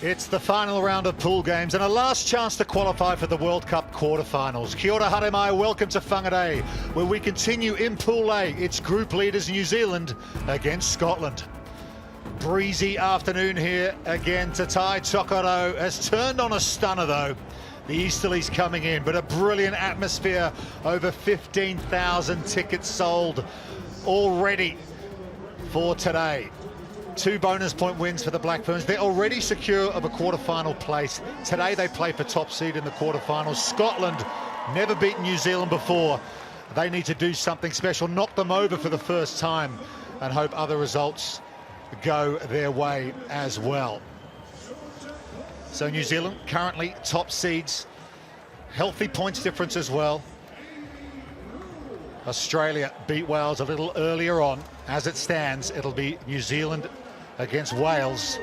It's the final round of pool games and a last chance to qualify for the World Cup quarterfinals. Kia ora haere mai, welcome to Whangarei, where we continue in Pool A. It's group leaders New Zealand against Scotland. Breezy afternoon here again. Tatai Tokoro has turned on a stunner though. The Easterlies coming in, but a brilliant atmosphere. Over 15,000 tickets sold already for today. 2 bonus point wins for the Black Ferns. They're already secure of a quarter-final place. Today they play for top seed in the quarterfinals. Scotland never beaten New Zealand before. They need to do something special, knock them over for the first time, and hope other results go their way as well. So New Zealand currently top seeds, healthy points difference as well. Australia beat Wales a little earlier on. As it stands, it'll be New Zealand against Wales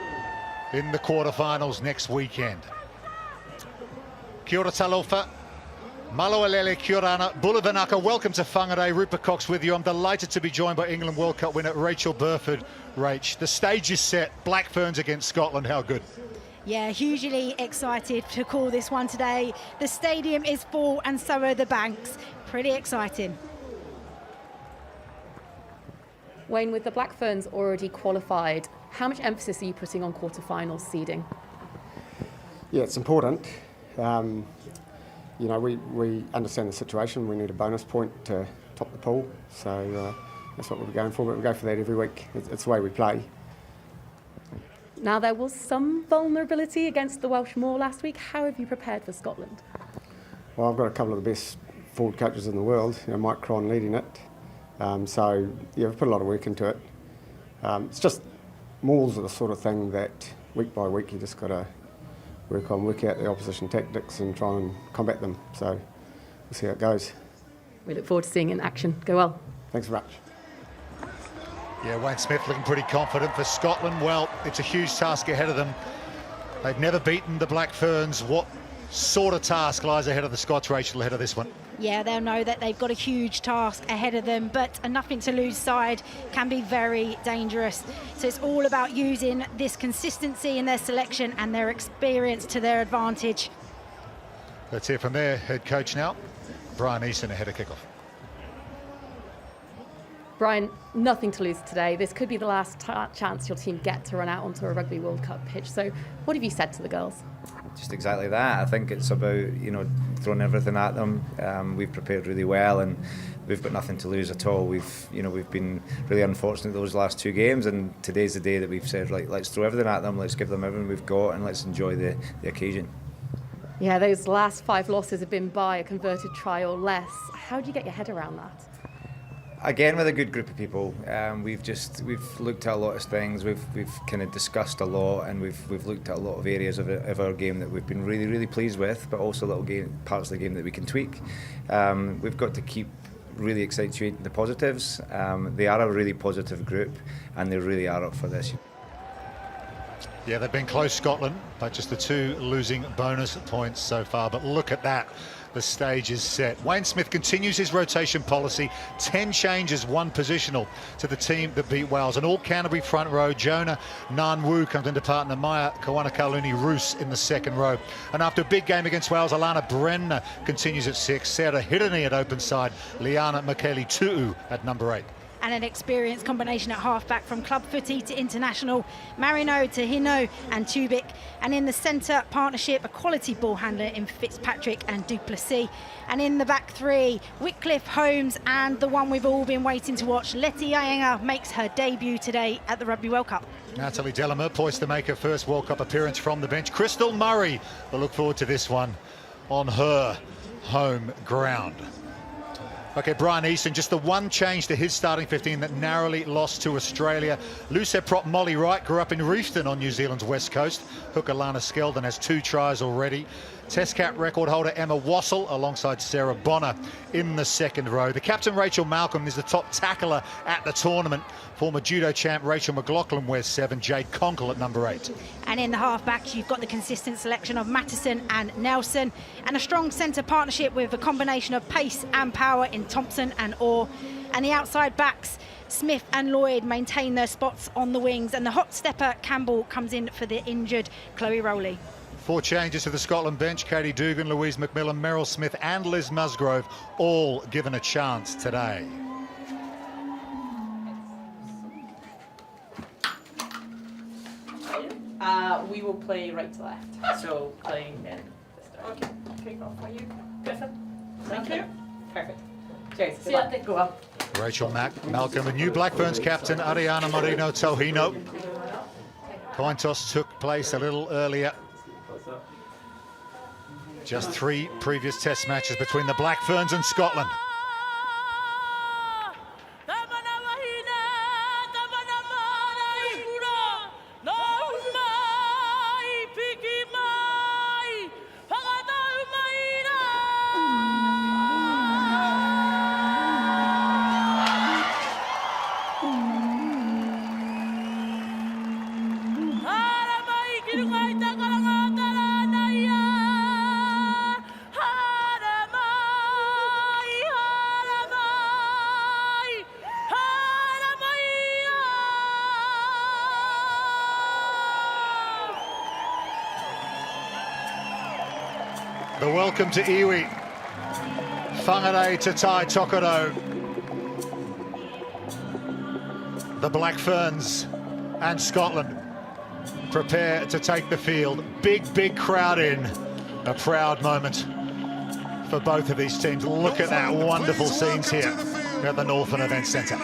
in the quarterfinals next weekend. Kia ora talofa, Maloelele kia ora, Bulavanaka, welcome to Whangarei. Rupert Cox with you. I'm delighted to be joined by England World Cup winner Rachel Burford. Rach, the stage is set, Black Ferns against Scotland, how good? Yeah, hugely excited to call this one today. The stadium is full and so are the banks. Pretty exciting. Wayne, with the Black Ferns already qualified, how much emphasis are you putting on quarterfinals seeding? Yeah, it's important. You know, we understand the situation. We need a bonus point to top the pool, so that's what we're going for. But we go for that every week. It's the way we play. Now, there was some vulnerability against the Welsh Moor last week. How have you prepared for Scotland? Well, I've got a couple of the best forward coaches in the world. You know, Mike Cron leading it. So yeah, we've put a lot of work into it. It's just mauls are the sort of thing that week by week you just got to work out the opposition tactics and try and combat them. So we'll see how it goes. We look forward to seeing it in action. Go well. Thanks very much. Yeah, Wayne Smith looking pretty confident for Scotland. Well, it's a huge task ahead of them. They've never beaten the Black Ferns. What sort of task lies ahead of the Scots, Rachel, ahead of this one? Yeah, they'll know that they've got a huge task ahead of them, but a nothing to lose side can be very dangerous. So it's all about using this consistency in their selection and their experience to their advantage. Let's hear from their head coach now, Brian Easton, ahead of kickoff. Brian, nothing to lose today. This could be the last chance your team get to run out onto a Rugby World Cup pitch. So what have you said to the girls? Just exactly that. I think it's about, you know, throwing everything at them. We've prepared really well and we've got nothing to lose at all. We've been really unfortunate those last 2 games, and today's the day that we've said, like, let's throw everything at them, let's give them everything we've got and let's enjoy the occasion. Yeah, those last 5 losses have been by a converted try or less. How do you get your head around that? Again, with a good group of people, we've looked at a lot of things. We've kind of discussed a lot, and we've looked at a lot of areas of our game that we've been really pleased with, but also little parts of the game that we can tweak. We've got to keep really accentuating the positives. They are a really positive group, and they really are up for this. Yeah, they've been close, Scotland, but just the 2 losing bonus points so far. But look at that. The stage is set. Wayne Smith continues his rotation policy. 10 changes, 1 positional to the team that beat Wales. An all Canterbury front row. Jonah Ngan-Wu comes into partner Maya Kawanakauluni-Roos in the second row. And after a big game against Wales, Alana Brenner continues at 6. Sarah Hirini at open side. Liana Makeli-Tu'u at number 8. And an experienced combination at halfback from club footy to international, Marino to Hino and Tubic. And in the centre partnership, a quality ball handler in Fitzpatrick and Duplessis. And in the back 3, Wycliffe, Holmes, and the one we've all been waiting to watch, Leti Ayenga, makes her debut today at the Rugby World Cup. Natalie Delamere poised to make her first World Cup appearance from the bench. Crystal Murray will look forward to this one on her home ground. Okay, Brian Easton, just the one change to his starting 15 that narrowly lost to Australia. Loosehead prop Molly Wright grew up in Reefton on New Zealand's west coast. Hooker Lana Skeldon has 2 tries already. Test cap record holder Emma Wassell alongside Sarah Bonner in the second row. The captain, Rachel Malcolm, is the top tackler at the tournament. Former judo champ Rachel McLaughlin wears 7, Jade Conkle at number 8. And in the half-backs, you've got the consistent selection of Mattison and Nelson, and a strong centre partnership with a combination of pace and power in Thompson and Orr. And the outside backs, Smith and Lloyd, maintain their spots on the wings, and the hot stepper Campbell comes in for the injured Chloe Rowley. 4 changes to the Scotland bench. Katie Dugan, Louise McMillan, Meryl Smith and Liz Musgrove all given a chance today. We will play right to left. So playing in this direction. Okay, kick off for you. Griffin. Thank you. Perfect. Cheers. See you. Go up. Rachel Malcolm, the new Blackburns captain, Ariana Moreno Tohino. Coin toss took place a little earlier. Just 3 previous test matches between the Blackburns and Scotland. The welcome to Iwi. Whangarei to Tai Tokerau. The Black Ferns and Scotland prepare to take the field. Big crowd in. A proud moment for both of these teams. Look at that wonderful scenes here at the Northern Event Centre.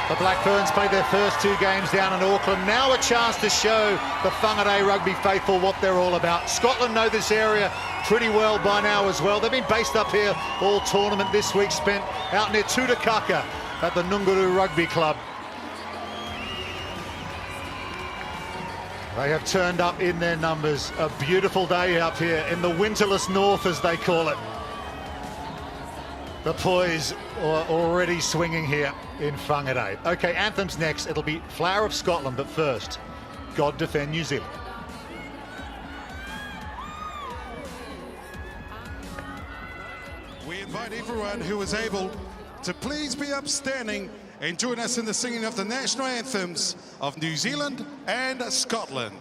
The Blackburns played their first 2 games down in Auckland. Now a chance to show the Whangarei rugby faithful what they're all about. Scotland know this area pretty well by now as well. They've been based up here all tournament. This week spent out near Tutakaka at the Nguru Rugby Club. They have turned up in their numbers. A beautiful day up here in the winterless north, as they call it. The poise are already swinging here in Whangarei. Okay, anthems next. It'll be Flower of Scotland, but first, God Defend New Zealand. We invite everyone who is able to please be upstanding and join us in the singing of the national anthems of New Zealand and Scotland.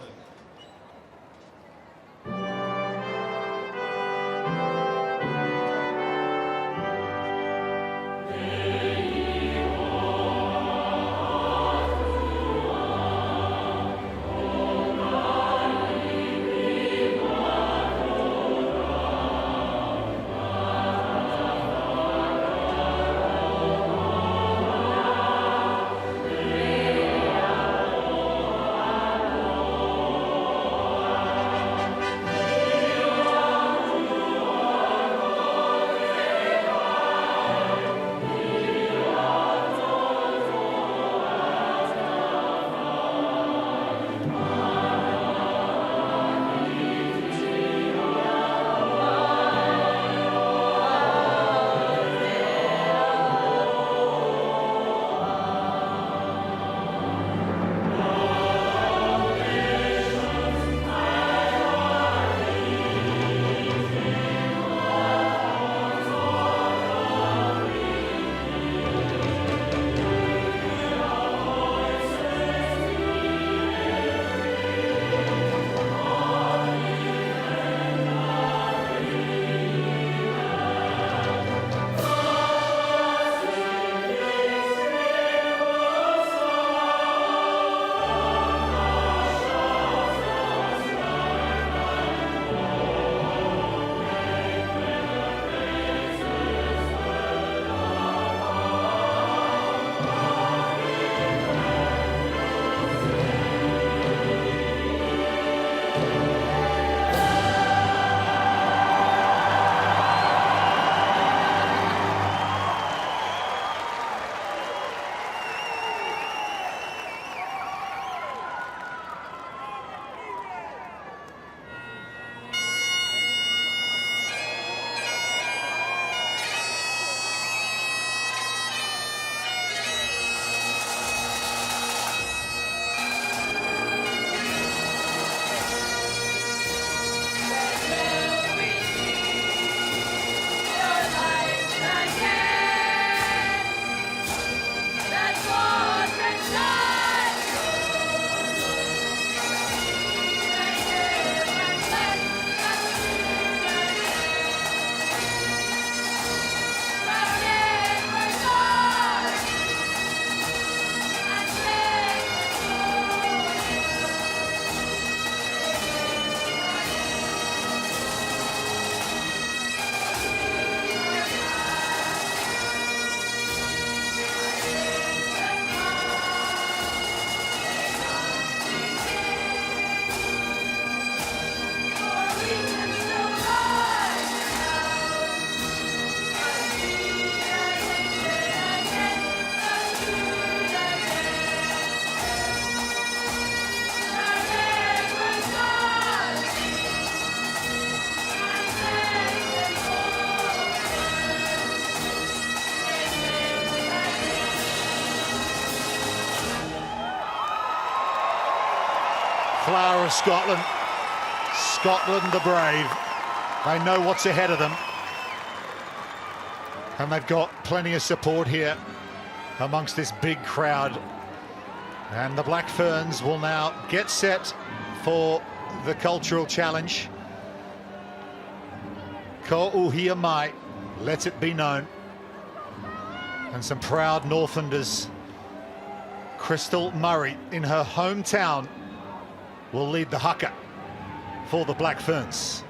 flower of Scotland. Scotland the brave. They know what's ahead of them. And they've got plenty of support here amongst this big crowd. And the Black Ferns will now get set for the cultural challenge. Ko uhia mai, let it be known. And some proud Northlanders. Crystal Murray in her hometown will lead the haka for the Black Ferns.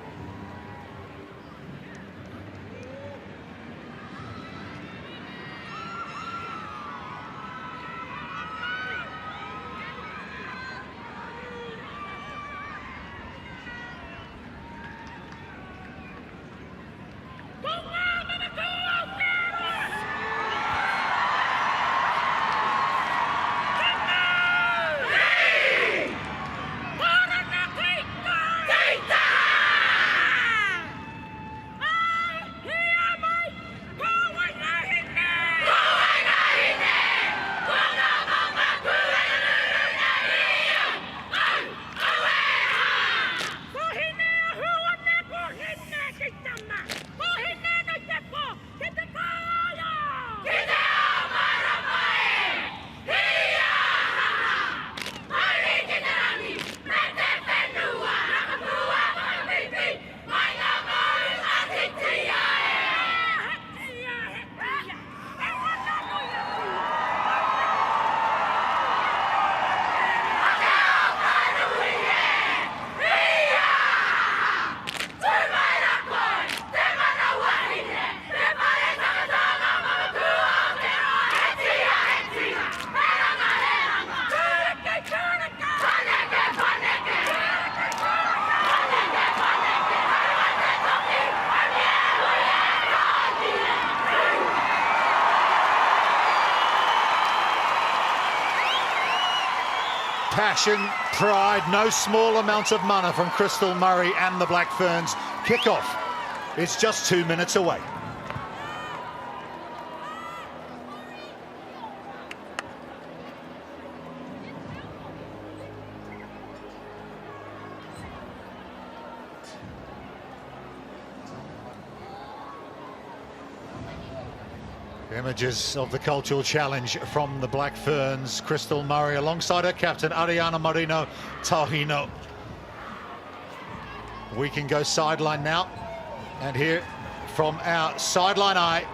Passion, pride, no small amount of mana from Crystal Murray and the Black Ferns. Kickoff, it's just 2 minutes away. Images of the cultural challenge from the Black Ferns. Crystal Murray alongside her captain Ariana Marino Tauhino. We can go sideline now and hear from our sideline eye,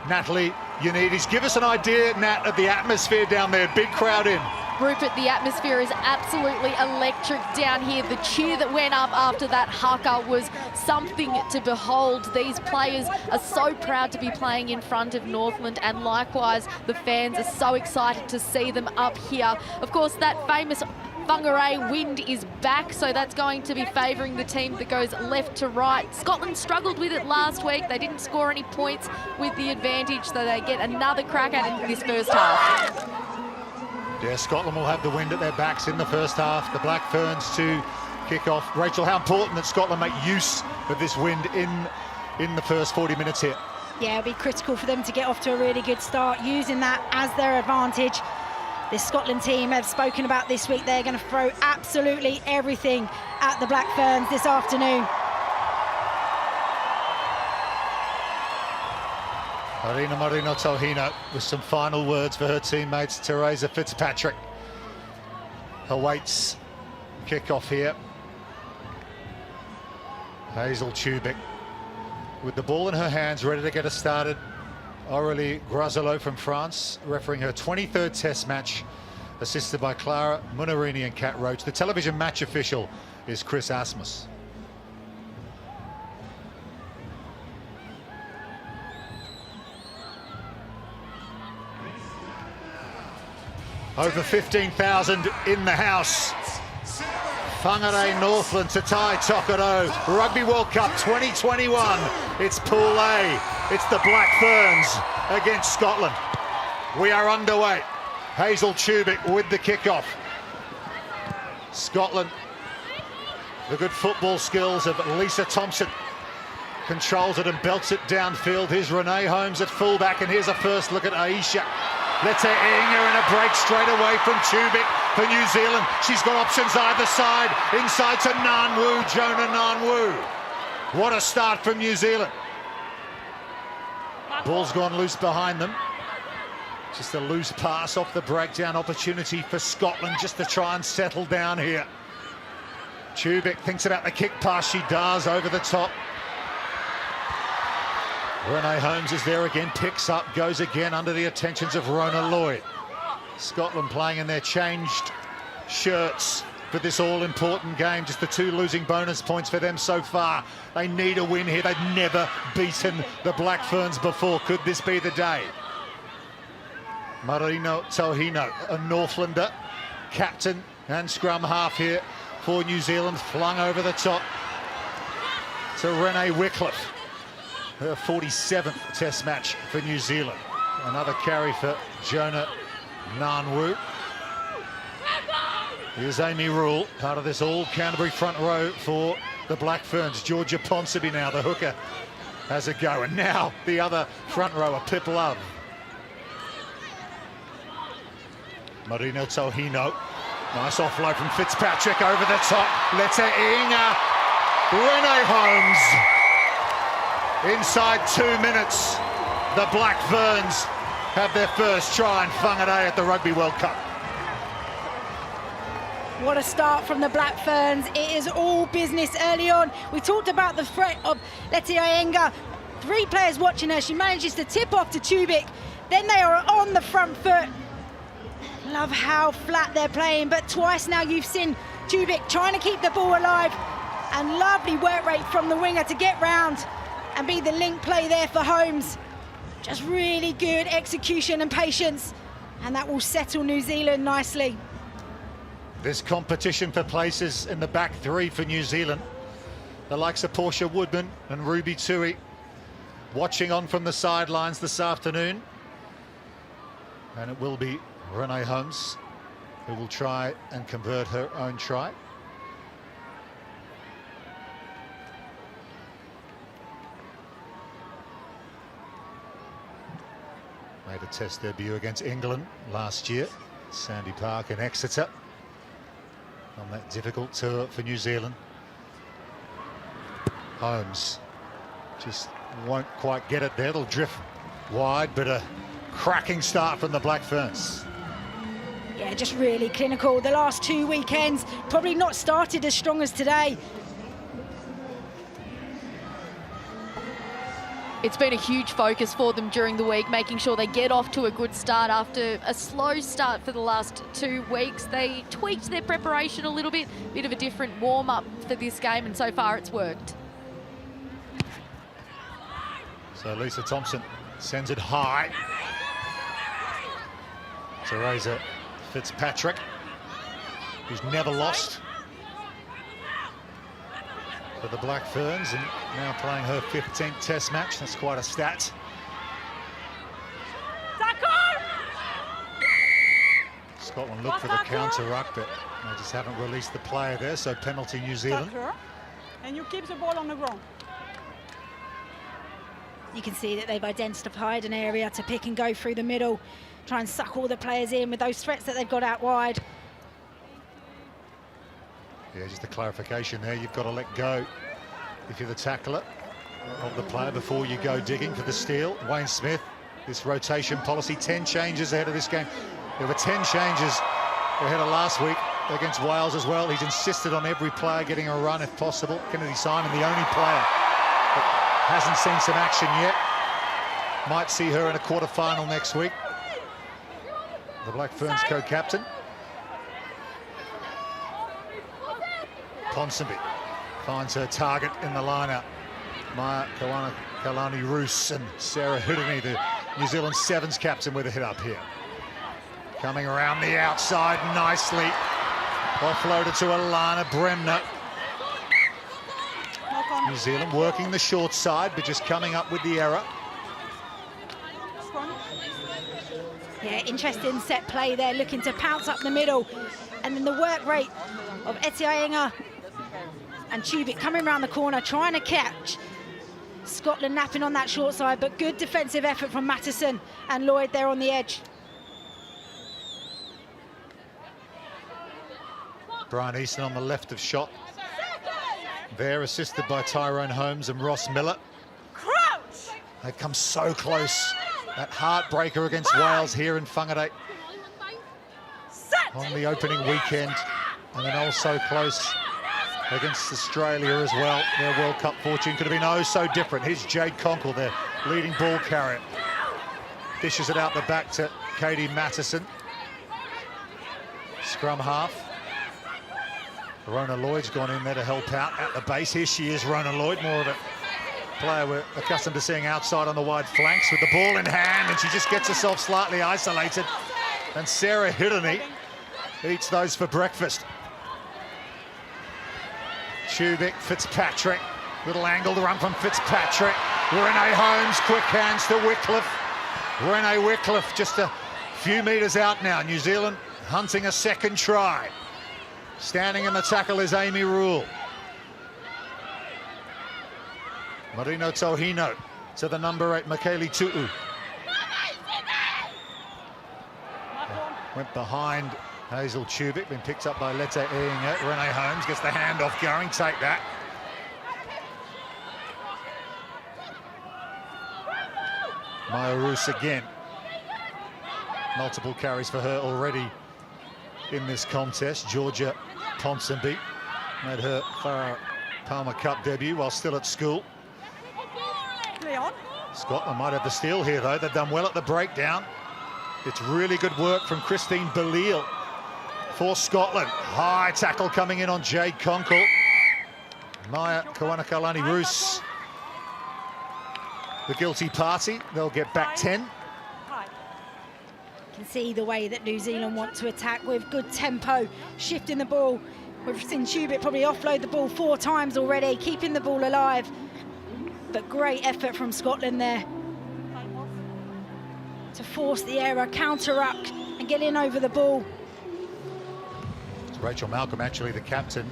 Natalie Ioannidis. Give us an idea, Nat, of the atmosphere down there. Big crowd in. Rupert, the atmosphere is absolutely electric down here. The cheer that went up after that haka was something to behold. These players are so proud to be playing in front of Northland, and likewise the fans are so excited to see them up here. Of course, that famous Whangarei wind is back, so that's going to be favouring the team that goes left to right. Scotland struggled with it last week. They didn't score any points with the advantage, so they get another crack at it in this first half. Yeah, Scotland will have the wind at their backs in the first half. The Black Ferns to kick off. Rachel, how important that Scotland make use of this wind in the first 40 minutes here? Yeah, it'll be critical for them to get off to a really good start, using that as their advantage. This Scotland team have spoken about this week. They're going to throw absolutely everything at the Black Ferns this afternoon. Ariana Marino Tauhino with some final words for her teammates. Teresa Fitzpatrick awaits kickoff here. Hazel Tubic with the ball in her hands, ready to get us started. Aurélie Groiselot from France, refereeing her 23rd Test match, assisted by Clara Munarini and Kat Roach. The television match official is Chris Asmus. Over 15,000 in the house. Whangarei Northland to Tai Tokerau. Rugby World Cup 2021. It's Pool A. It's the Black Ferns against Scotland. We are underway. Hazel Tubic with the kickoff. Scotland, the good football skills of Lisa Thompson, controls it and belts it downfield. Here's Renee Holmes at fullback, and here's a first look at Aisha Letaiinga in a break straight away from Tubic. for New Zealand. She's got options either side. Inside to Nanwu, Jonah Nanwu. What a start from New Zealand. Ball's gone loose behind them. Just a loose pass off the breakdown. Opportunity for Scotland just to try and settle down here. Tubic thinks about the kick pass. She does over the top. Renee Holmes is there again, picks up, goes again under the attentions of Rona Lloyd. Scotland playing in their changed shirts for this all-important game. Just the 2 losing bonus points for them so far. They need a win here. They've never beaten the Black Ferns before. Could this be the day? Marino Tohino, a Northlander, captain and scrum half here for New Zealand, flung over the top to Renee Wycliffe. Her 47th Test match for New Zealand. Another carry for Jonah Nanwu. Here's Amy Rule, part of this all-Canterbury front row for the Black Ferns. Georgia Ponsonby now, the hooker, has a go. And now the other front rower, Pip Love. Marino Tohino. Nice offload from Fitzpatrick over the top. Leta Inga. Renee Holmes. Inside 2 minutes, the Black Ferns have their first try in Whangarei at the Rugby World Cup. What a start from the Black Ferns. It is all business early on. We talked about the threat of Leti Iyengar. 3 players watching her. She manages to tip off to Tubic. Then they are on the front foot. Love how flat they're playing, but twice now you've seen Tubic trying to keep the ball alive, and lovely work rate from the winger to get round and be the link play there for Holmes. Just really good execution and patience, and that will settle New Zealand nicely. This competition for places in the back 3 for New Zealand. The likes of Portia Woodman and Ruby Tui watching on from the sidelines this afternoon. And it will be Renee Holmes who will try and convert her own try. Made a Test debut against England last year, Sandy Park in Exeter, on that difficult tour for New Zealand. Holmes just won't quite get it there. They'll drift wide, but a cracking start from the Black Ferns. Yeah, just really clinical. The last 2 weekends probably not started as strong as today. It's been a huge focus for them during the week, making sure they get off to a good start after a slow start for the last 2 weeks. They tweaked their preparation a little bit of a different warm-up for this game, and so far it's worked. So Lisa Thompson sends it high. Teresa Fitzpatrick, who's never lost for the Black Ferns, and now playing her 15th Test match. That's quite a stat. Scotland look for the counter-ruck, but they just haven't released the player there, so penalty New Zealand. And you keep the ball on the ground. You can see that they've identified an area to pick and go through the middle, try and suck all the players in with those threats that they've got out wide. Yeah, just a clarification there. You've got to let go, if you're the tackler, of the player before you go digging for the steal. Wayne Smith, this rotation policy, 10 changes ahead of this game. There were 10 changes ahead of last week against Wales as well. He's insisted on every player getting a run if possible. Kennedy Simon, the only player that hasn't seen some action yet. Might see her in a quarter-final next week. The Black Ferns co-captain. Ponsonby finds her target in the lineup. Maya Kalani-Roos and Sarah Houdini, the New Zealand Sevens captain, with a hit up here. Coming around the outside nicely. Offloaded to Alana Bremner. New Zealand working the short side, but just coming up with the error. Yeah, interesting set play there, looking to pounce up the middle. And then the work rate of Eti Iyengar and Tubic coming around the corner, trying to catch Scotland napping on that short side, but good defensive effort from Mattison and Lloyd there on the edge. Brian Easton on the left of shot. There, assisted by Tyrone Holmes and Ross Miller. They've come so close. That heartbreaker against Wales here in Whangarei on the opening weekend, and then also close against Australia as well. Their World Cup fortune could have been oh so different. Here's Jade Conkle, their leading ball carrier. Dishes it out the back to Katie Mattison. Scrum half. Rona Lloyd's gone in there to help out at the base. Here she is, Rona Lloyd, more of a player we're accustomed to seeing outside on the wide flanks with the ball in hand, and she just gets herself slightly isolated. And Sarah Hiddeny eats those for breakfast. Tubic, Fitzpatrick, little angled run from Fitzpatrick. Renee Holmes, quick hands to Wycliffe. Renee Wycliffe just a few metres out now. New Zealand hunting a second try. Standing in the tackle is Amy Rule. Marino Tohino to the number 8, Michaeli Tu'u. Went behind Hazel Tubic, been picked up by Lete Einga. Renee Holmes gets the handoff going, take that. Maya Roos again. Multiple carries for her already in this contest. Georgia Ponsonby made her Farah Palmer Cup debut while still at school. Leon. Scotland might have the steal here, though. They've done well at the breakdown. It's really good work from Christine Belleal for Scotland. High tackle coming in on Jade Conkle. Maya Kawanakalani-Roos, the guilty party. They'll get back 10. You can see the way that New Zealand want to attack with good tempo, shifting the ball. We've seen Tubic probably offload the ball 4 times already, keeping the ball alive. But great effort from Scotland there to force the error, counter-ruck and get in over the ball. It's Rachel Malcolm, actually the captain.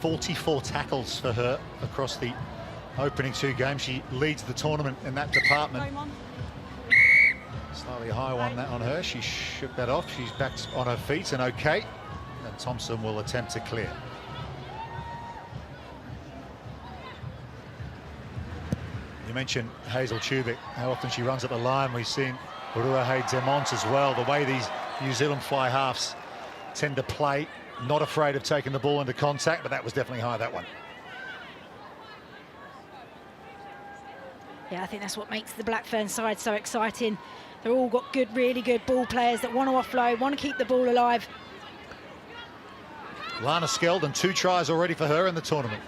44 tackles for her across the opening 2 games. She leads the tournament in that department. Slightly high one that on her. She shook that off. She's back on her feet and okay. And Thompson will attempt to clear. You mentioned Hazel Tubic, how often she runs at the line. We've seen Ruahei Demont as well. The way these New Zealand fly halves tend to play, not afraid of taking the ball into contact, but that was definitely high, that one. Yeah, I think that's what makes the Blackfern side so exciting. They've all got good, really good ball players that want to offload, want to keep the ball alive. Lana Skeldon, 2 tries already for her in the tournament.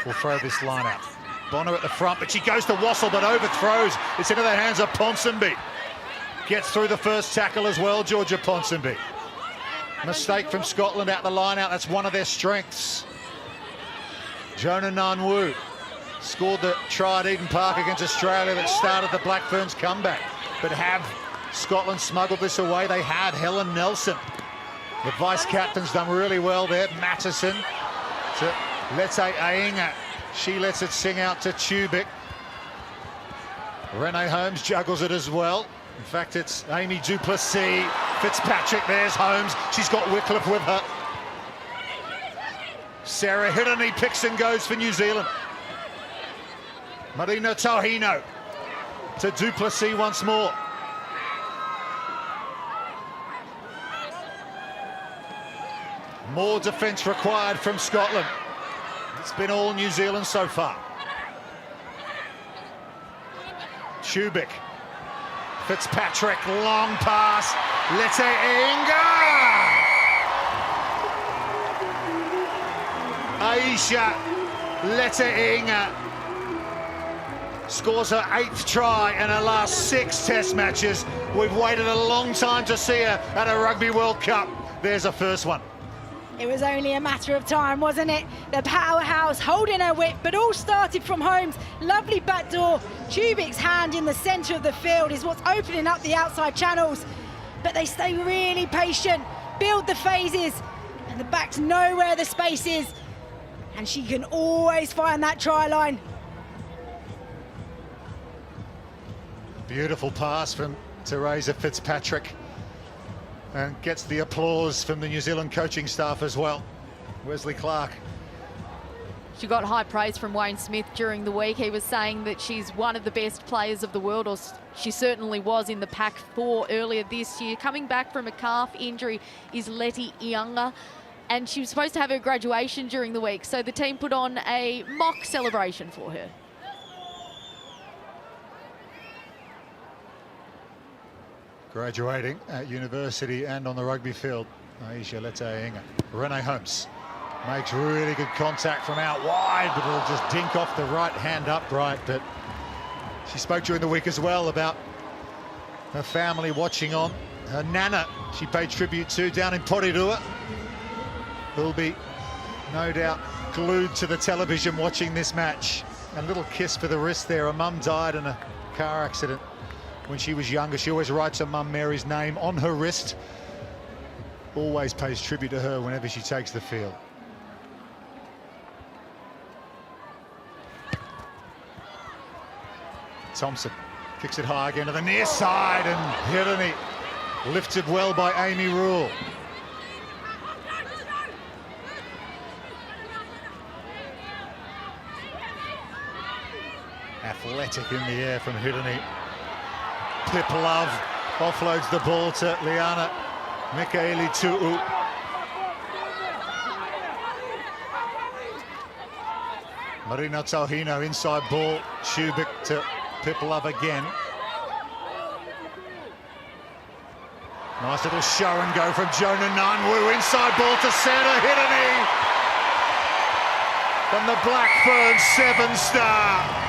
We'll throw this line out. Bonner at the front, but she goes to Wassell, but overthrows. It's into the hands of Ponsonby. Gets through the first tackle as well, Georgia Ponsonby. Mistake from Scotland out the line out. That's one of their strengths. Jonah Ngan-Wu scored the try at Eden Park against Australia that started the Black Ferns comeback. But have Scotland smuggled this away? They had. Helen Nelson, the vice-captain's done really well there. Mattison to Lete Ainga. She lets it sing out to Tubic. Renee Holmes juggles it as well. In fact, it's Amy du Plessis. Fitzpatrick, there's Holmes. She's got Wycliffe with her. Sarah Hiddeny picks and goes for New Zealand. Marino Tohino to du Plessis once more. More defence required from Scotland. It's been all New Zealand so far. Tubic. Fitzpatrick, long pass. Lete Einga. Aisha Lete Einga scores her 8th try in her last 6 test matches. We've waited a long time to see her at a Rugby World Cup. There's a first one. It was only a matter of time, wasn't it? The powerhouse holding her whip, but all started from Holmes. Lovely backdoor. Tubic's hand in the centre of the field is what's opening up the outside channels. But they stay really patient, build the phases, and the backs know where the space is. And she can always find that try line. Beautiful pass from Teresa Fitzpatrick. and gets the applause from the New Zealand coaching staff as well. Wesley Clark. She got high praise from Wayne Smith during the week. He was saying that she's one of the best players of the world, or she certainly was in the Pac 4 earlier this year. Coming back from a calf injury is Letty Iunga, and she was supposed to have her graduation during the week, so the team put on a mock celebration for her. Graduating at university and on the rugby field, Aisha Leta-Iunga. Renee Holmes makes really good contact from out wide, but it'll just dink off the right hand upright. But she spoke during the week as well about her family watching on. Her nana, she paid tribute to down in Porirua, who'll be no doubt glued to the television watching this match. A little kiss for the wrist there. Her mum died in a car accident when she was younger. She always writes her mum Mary's name on her wrist. Always pays tribute to her whenever she takes the field. Thompson kicks it high again to the near side, and Hirani lifted well by Amy Rule. Athletic in the air from Hirani. Pip Love offloads the ball to Liana Mikaeli Tu'u. Marina Tauhino inside ball. Tubic to Pip Love again. Nice little show and go from Jonah Ngannou. Inside ball to Sarah Hirani. From the Black Ferns 7-star.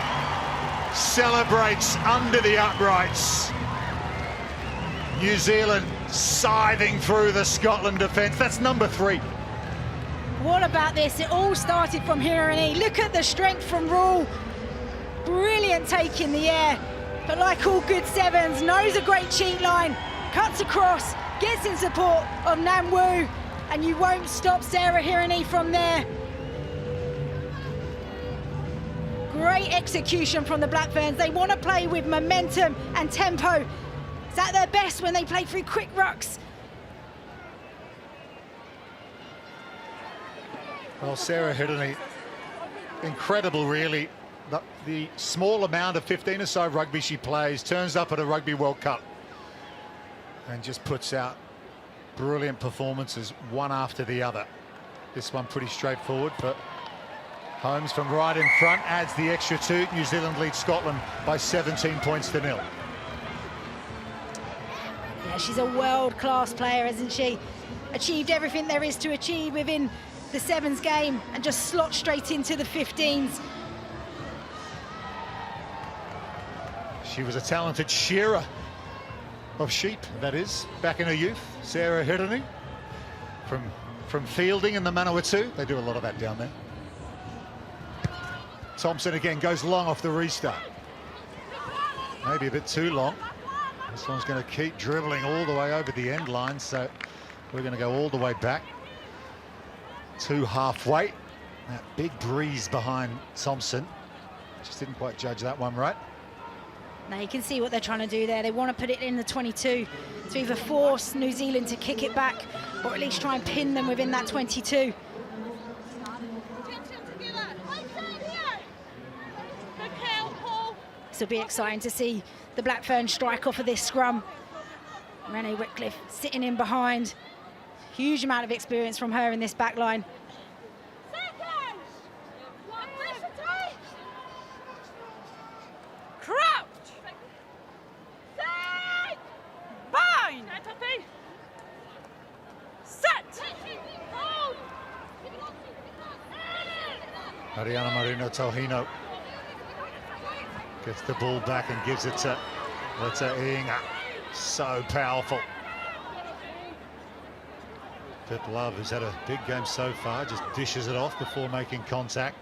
Celebrates under the uprights. New Zealand scything through the Scotland defence. That's number 3. What about this? It all started from Hirani. Look at the strength from Rule. Brilliant take in the air. But like all good sevens, knows a great cheat line. Cuts across, gets in support of Ngannou. And you won't stop Sarah Hirani from there. Great execution from the Black Ferns. They want to play with momentum and tempo. It's at their best when they play through quick rucks. Well, Sarah Hirani, incredible really. The small amount of 15-a-side rugby she plays turns up at a Rugby World Cup and just puts out brilliant performances one after the other. This one pretty straightforward, but Holmes from right in front adds the extra 2. New Zealand leads Scotland by 17 points to 0. Yeah, she's a world-class player, isn't she? Achieved everything there is to achieve within the sevens game and just slot straight into the 15s. She was a talented shearer of sheep, that is, back in her youth. Sarah Hirani from fielding in the Manawatu. They do a lot of that down there. Thompson again goes long off the restart. Maybe a bit too long. This one's going to keep dribbling all the way over the end line, so we're going to go all the way back to halfway. That big breeze behind Thompson. Just didn't quite judge that one right. Now you can see what they're trying to do there. They want to put it in the 22 to either force New Zealand to kick it back or at least try and pin them within that 22. This will be exciting to see the Black Ferns strike off of this scrum. Renee Whitcliffe sitting in behind. Huge amount of experience from her in this back line. Crouch. Bind. Set. Ariana Marino Tauhino gets the ball back and gives it to Leta-Iunga. So powerful. Pip Love, who's had a big game so far, just dishes it off before making contact.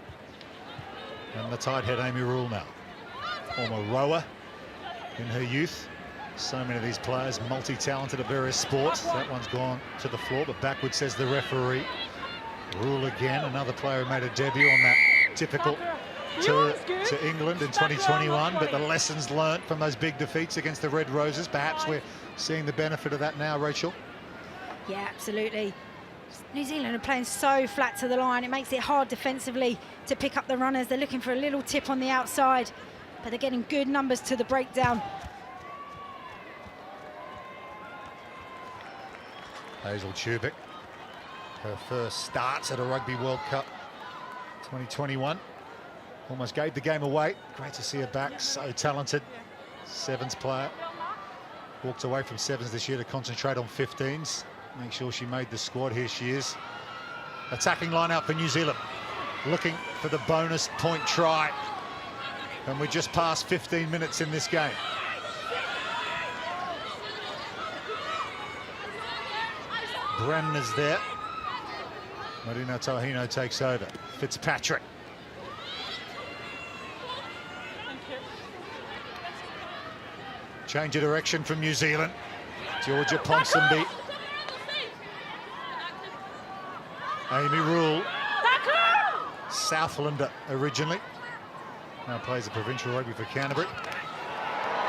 And the tight head Amy Rule now. Former rower in her youth. So many of these players multi-talented at various sports. That one's gone to the floor, but backward says the referee. Rule again, another player who made a debut on that difficult tour to England in 2021, but the lessons learnt from those big defeats against the Red Roses, perhaps we're seeing the benefit of that now, Rachel. Yeah, absolutely. New Zealand are playing so flat to the line. It makes it hard defensively to pick up the runners. They're looking for a little tip on the outside, but they're getting good numbers to the breakdown. Hazel Tubic, her first starts at a Rugby World Cup 2021. Almost gave the game away. Great to see her back, so talented. Sevens player. Walked away from sevens this year to concentrate on 15s. Make sure she made the squad. Here she is. Attacking line out for New Zealand. Looking for the bonus point try. And we're just past 15 minutes in this game. Bremner's there. Marina Tohino takes over. Fitzpatrick. Change of direction from New Zealand. Georgia Ponsonby. Amy Rule. Southlander originally. Now plays the provincial rugby for Canterbury.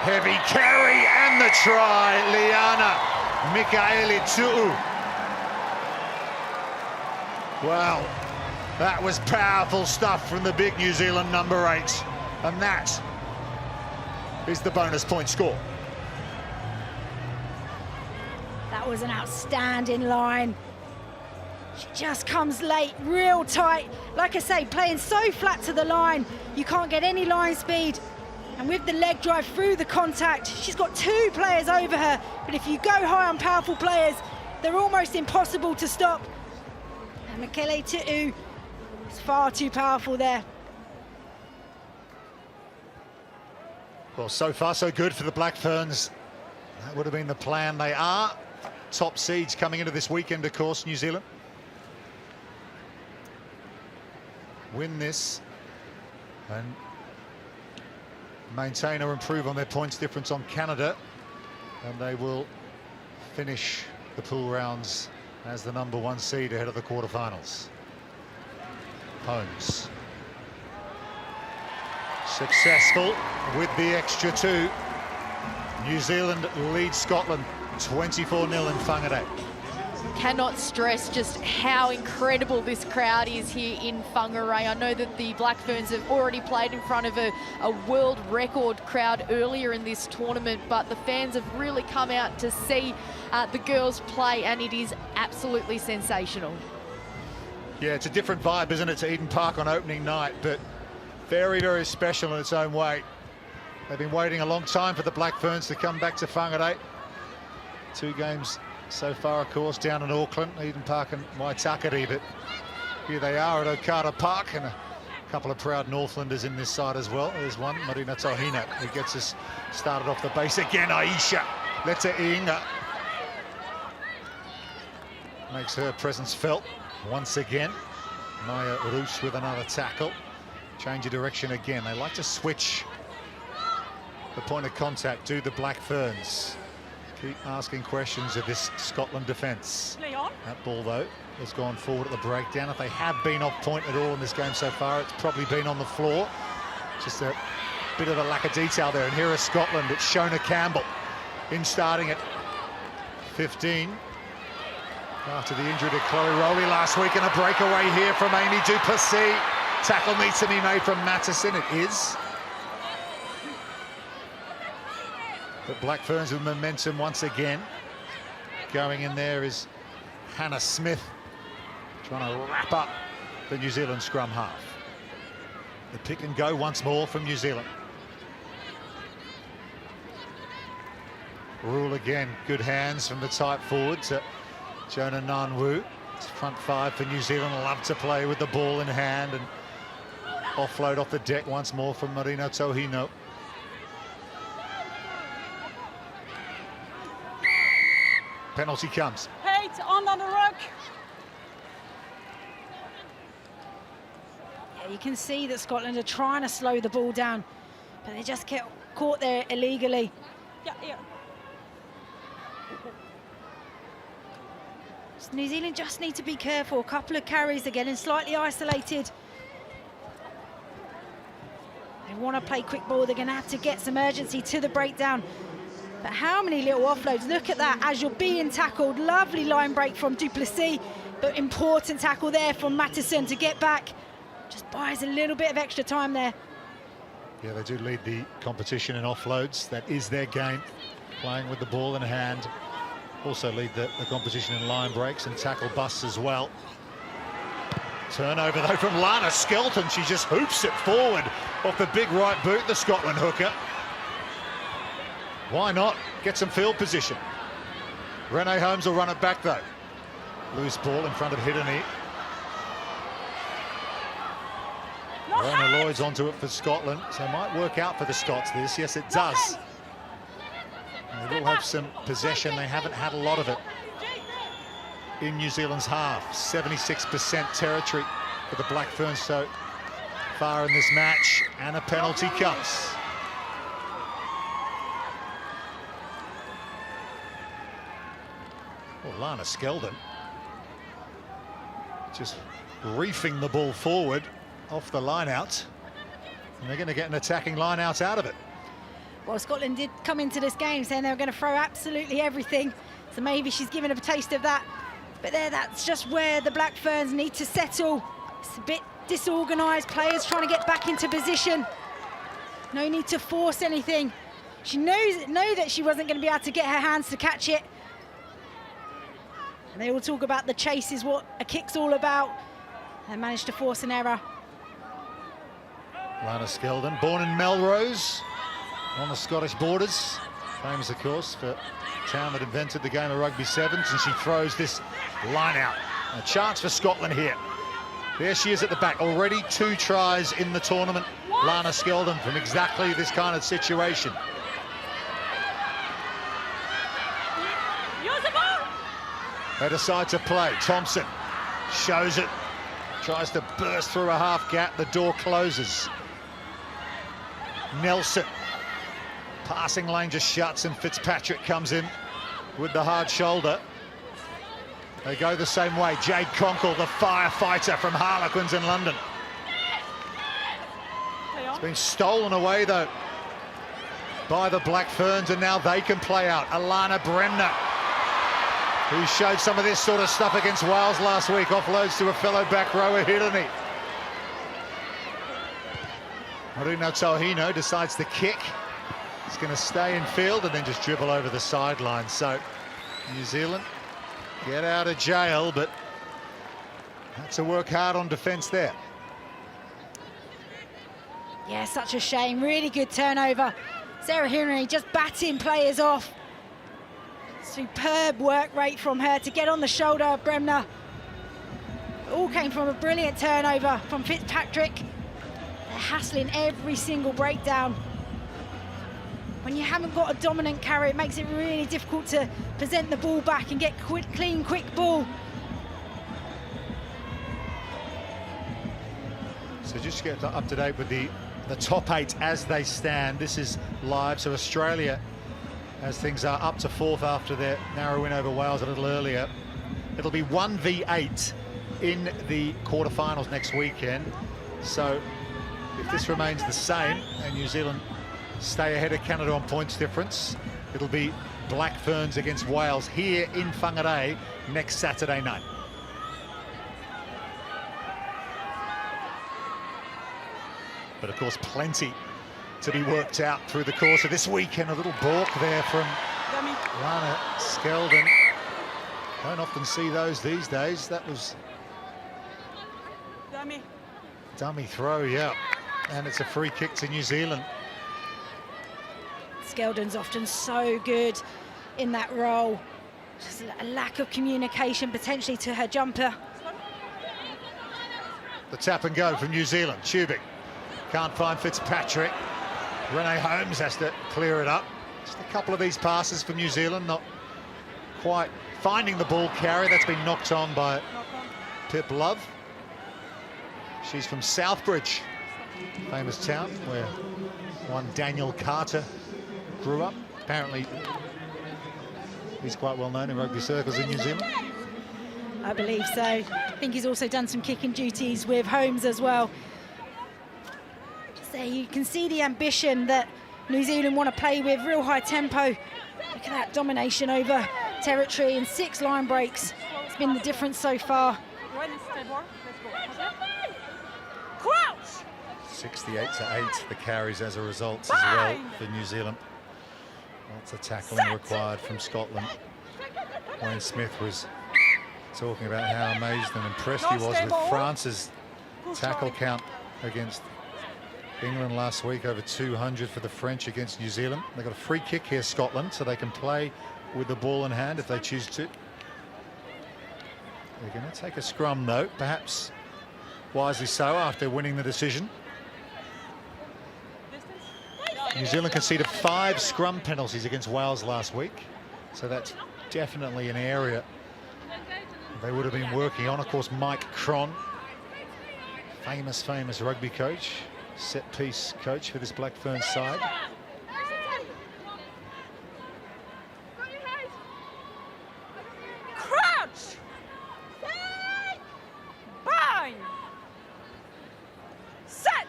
Heavy carry and the try. Liana Mikaeli Tu'u. Wow, that was powerful stuff from the big New Zealand number 8. And that is the bonus point score. That was an outstanding line. She just comes late, real tight. Like I say, playing so flat to the line, you can't get any line speed. And with the leg drive through the contact, she's got 2 players over her. But if you go high on powerful players, they're almost impossible to stop. And Mikaeli Tu'u is far too powerful there. Well, so far so good for the Black Ferns. That would have been the plan. They are top seeds coming into this weekend, of course, New Zealand. Win this and maintain or improve on their points difference on Canada, and they will finish the pool rounds as the number 1 seed ahead of the quarterfinals. Holmes. Successful with the extra 2. New Zealand leads Scotland 24-0 in Whangarei. Cannot stress just how incredible this crowd is here in Whangarei. I know that the Black Ferns have already played in front of a world record crowd earlier in this tournament, but the fans have really come out to see the girls play, and it is absolutely sensational. Yeah, it's a different vibe, isn't it, to Eden Park on opening night, but very, very special in its own way. They've been waiting a long time for the Black Ferns to come back to Whangarei. 2 games so far, of course, down in Auckland, Eden Park and Waitakere, but here they are at Okada Park, and a couple of proud Northlanders in this side as well. There's one, Marina Tohino, who gets us started off the base again. Aisha Leta Inga makes her presence felt once again. Maya Roos with another tackle. Change of direction again. They like to switch the point of contact to the Black Ferns. Keep asking questions of this Scotland defence. That ball, though, has gone forward at the breakdown. If they have been off point at all in this game so far, it's probably been on the floor. Just a bit of a lack of detail there. And here is Scotland. It's Shona Campbell in starting at 15. After the injury to Chloe Rowley last week, and a breakaway here from Amy du Plessis. Tackle needs to be made from Mattison. It is. But Black Ferns with momentum once again. Going in there is Hannah Smith, trying to wrap up the New Zealand scrum half. The pick and go once more from New Zealand. Rule again, good hands from the tight forward to Jonah Nanwu. It's front 5 for New Zealand, love to play with the ball in hand, and offload off the deck once more from Marina Tohino. Penalty comes. Pate under the rock. Yeah, you can see that Scotland are trying to slow the ball down, but they just get caught there illegally. Yeah, yeah. So New Zealand just need to be careful. A couple of carries, they're getting slightly isolated. They want to play quick ball. They're going to have to get some urgency to the breakdown. But how many little offloads? Look at that as you're being tackled. Lovely line break from du Plessis, but important tackle there from Mattison to get back. Just buys a little bit of extra time there. Yeah, they do lead the competition in offloads. That is their game, playing with the ball in hand. Also lead the competition in line breaks and tackle busts as well. Turnover though from Lana Skelton. She just hoops it forward off the big right boot, the Scotland hooker. Why not get some field position? Renee Holmes will run it back though. Loose ball in front of Hiddeney. Rona Lloyd's onto it for Scotland, so it might work out for the Scots this. Yes, it does. They will have some possession. They haven't had a lot of it in New Zealand's half. 76% territory for the Black Ferns so far in this match, and a penalty comes. Well, Lana Skelton just reefing the ball forward off the line out, and they're going to get an attacking line out of it. Well, Scotland did come into this game saying they were going to throw absolutely everything, so maybe she's given a taste of that. But that's just where the Black Ferns need to settle. It's a bit disorganised, players trying to get back into position. No need to force anything. She knew that she wasn't going to be able to get her hands to catch it. And they all talk about the chase is what a kick's all about. They managed to force an error. Lana Skelton, born in Melrose, on the Scottish borders. Famous, of course, for the town that invented the game of rugby sevens, and she throws this line out. A chance for Scotland here. There she is at the back. Already 2 tries in the tournament. Lana Skelton from exactly this kind of situation. They decide to play. Thompson shows it. Tries to burst through a half gap. The door closes. Nelson. Passing lane just shuts, and Fitzpatrick comes in with the hard shoulder. They go the same way. Jade Conkle, the firefighter from Harlequins in London. It's been stolen away, though, by the Black Ferns, and now they can play out. Alana Bremner, who showed some of this sort of stuff against Wales last week, offloads to a fellow back rower, Hiddeney. Marino Tohino decides to kick. He's going to stay in field and then just dribble over the sideline. So New Zealand get out of jail, but had to work hard on defence there. Yeah, such a shame. Really good turnover. Sarah Hiddeney just batting players off. Superb work rate from her to get on the shoulder of Bremner. It all came from a brilliant turnover from Fitzpatrick. They're hassling every single breakdown. When you haven't got a dominant carry, it makes it really difficult to present the ball back and get clean, quick ball. So just to get up to date with the top 8 as they stand. This is live, so Australia, as things are, up to 4th after their narrow win over Wales a little earlier. It'll be 1v8 in the quarterfinals next weekend. So if this remains the same and New Zealand stay ahead of Canada on points difference, it'll be Black Ferns against Wales here in Whangarei next Saturday night. But of course, plenty to be worked out through the course of this weekend. A little balk there from Lana Skelton. Don't often see those these days. That was dummy throw, yeah. And it's a free kick to New Zealand. Skelton's often so good in that role. Just a lack of communication potentially to her jumper. The tap and go from New Zealand. Tubic can't find Fitzpatrick. Renee Holmes has to clear it up. Just a couple of these passes from New Zealand, not quite finding the ball carrier. That's been knocked on by Pip Love. She's from Southbridge, famous town where one Daniel Carter grew up. Apparently he's quite well known in rugby circles in New Zealand. I believe so. I think he's also done some kicking duties with Holmes as well. So you can see the ambition that New Zealand want to play with real high tempo. Look at that domination over territory and 6 line breaks. It's been the difference so far. Crouch! 68-8 the carries as a result as well for New Zealand. Lots of tackling required from Scotland. Wayne Smith was talking about how amazed and impressed he was with France's tackle count against England last week, over 200 for the French against New Zealand. They've got a free kick here, Scotland, so they can play with the ball in hand if they choose to. They're going to take a scrum though, perhaps wisely so after winning the decision. New Zealand conceded 5 scrum penalties against Wales last week, so that's definitely an area they would have been working on. Of course, Mike Cron, famous rugby coach, set-piece coach for this Black Ferns side. Crouch! Bind! Set!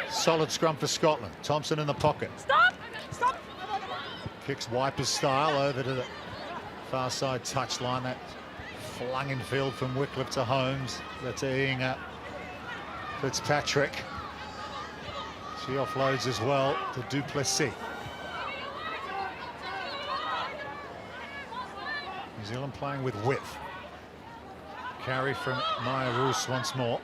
Solid scrum for Scotland. Thompson in the pocket. Stop! Stop! Kicks Wipers style over to the far side touchline. That flung in field from Wycliffe to Holmes. That's Inga. Fitzpatrick. She offloads as well to Duplessis. New Zealand playing with width. Carry from Maya Roos once more.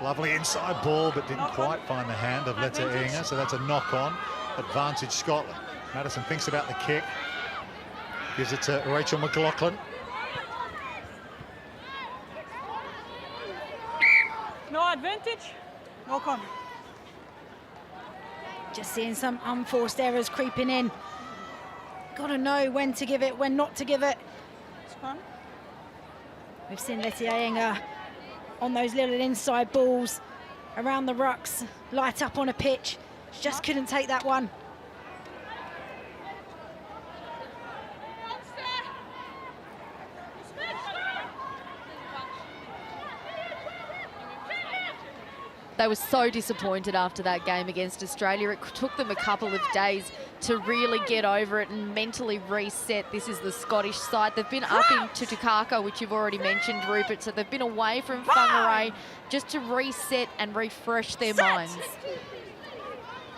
Lovely inside ball, but didn't quite find the hand of Letta Inga, so that's a knock-on. Advantage Scotland. Madison thinks about the kick. Gives it to Rachel McLaughlin. No advantage, no comment. Just seeing some unforced errors creeping in. Got to know when to give it, when not to give it. Scrum. We've seen Letta Inga on those little inside balls around the rucks, light up on a pitch. She just couldn't take that one. They were so disappointed after that game against Australia. It took them a couple of days to really get over it and mentally reset. This is the Scottish side. They've been up into Takaka, which you've already mentioned, Rupert. So they've been away from Whangarei just to reset and refresh their minds.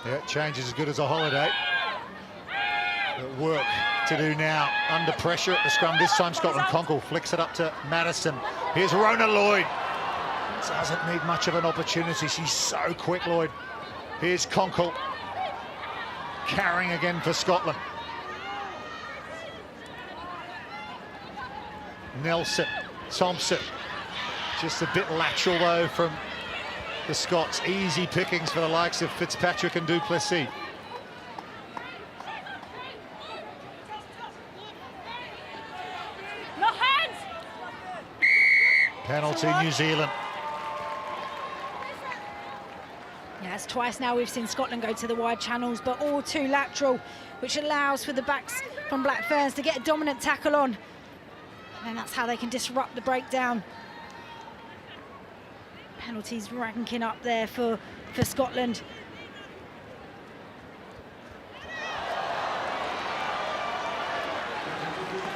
Yeah, change is as good as a holiday. But work to do now under pressure at the scrum. This time Scotland. Conkle flicks it up to Madison. Here's Rona Lloyd. Doesn't need much of an opportunity. She's so quick, Lloyd. Here's Conkle. Carrying again for Scotland. Nelson, Thompson. Just a bit lateral though from the Scots. Easy pickings for the likes of Fitzpatrick and Duplessis. No hands! Penalty, New Zealand. Yeah, it's twice now we've seen Scotland go to the wide channels, but all too lateral, which allows for the backs from Black Ferns to get a dominant tackle on. And that's how they can disrupt the breakdown. Penalties ranking up there for Scotland.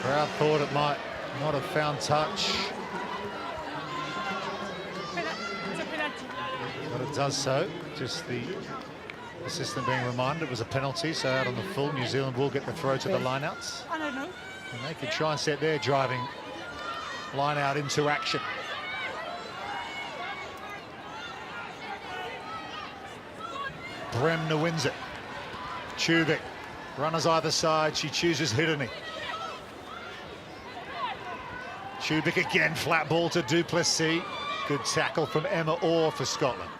Crowd thought it might not have found touch, It's a penalty. but it does so. Just the assistant being reminded it was a penalty, so out on the full, New Zealand will get the throw to the lineouts. I don't know. And they could try and set their driving line out into action. Bremner wins it. Tubic, runners either side, she chooses Hirini. Tubic again, flat ball to Duplessis. Good tackle from Emma Orr for Scotland.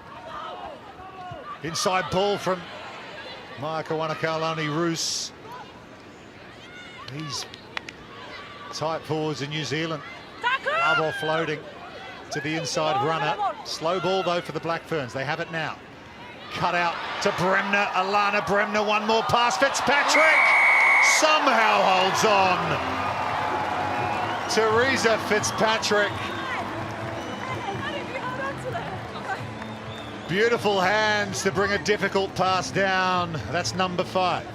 Inside ball from Maya Kawanakaulani Roos. These tight forwards in New Zealand love offloading to the inside runner. Slow ball though for the Black Ferns. They have it now. Cut out to Bremner. Alana Bremner, one more pass. Fitzpatrick somehow holds on. Teresa Fitzpatrick Beautiful hands to bring a difficult pass down. That's number 5.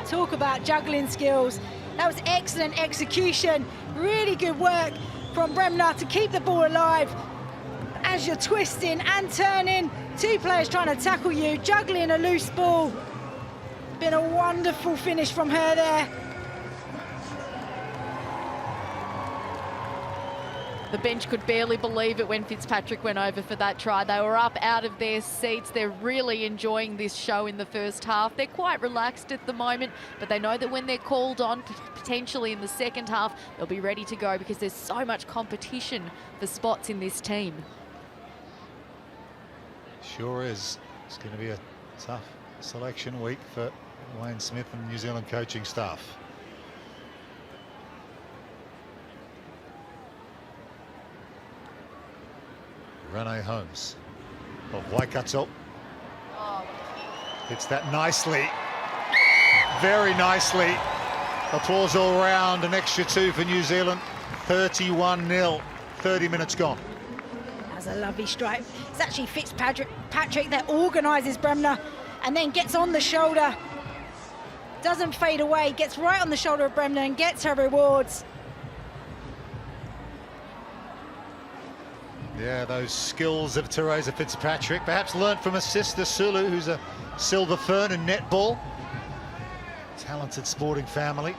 Talk about juggling skills. That was excellent execution. Really good work from Bremner to keep the ball alive. As you're twisting and turning, 2 players trying to tackle you, juggling a loose ball. Been a wonderful finish from her there. The bench could barely believe it when Fitzpatrick went over for that try. They were up out of their seats. They're really enjoying this show in the first half. They're quite relaxed at the moment, but they know that when they're called on, potentially in the second half, they'll be ready to go because there's so much competition for spots in this team. Sure is. It's going to be a tough selection week for Wayne Smith and New Zealand coaching staff. Renee Holmes of Waikato. Hits that nicely. Very nicely. Applause all round. An extra 2 for New Zealand. 31-0. 30 minutes gone. That's a lovely strike. It's actually Fitzpatrick that organises Bremner and then gets on the shoulder. Doesn't fade away. Gets right on the shoulder of Bremner and gets her rewards. Yeah, those skills of Teresa Fitzpatrick, perhaps learnt from her sister Sulu, who's a silver fern in netball. Talented sporting family.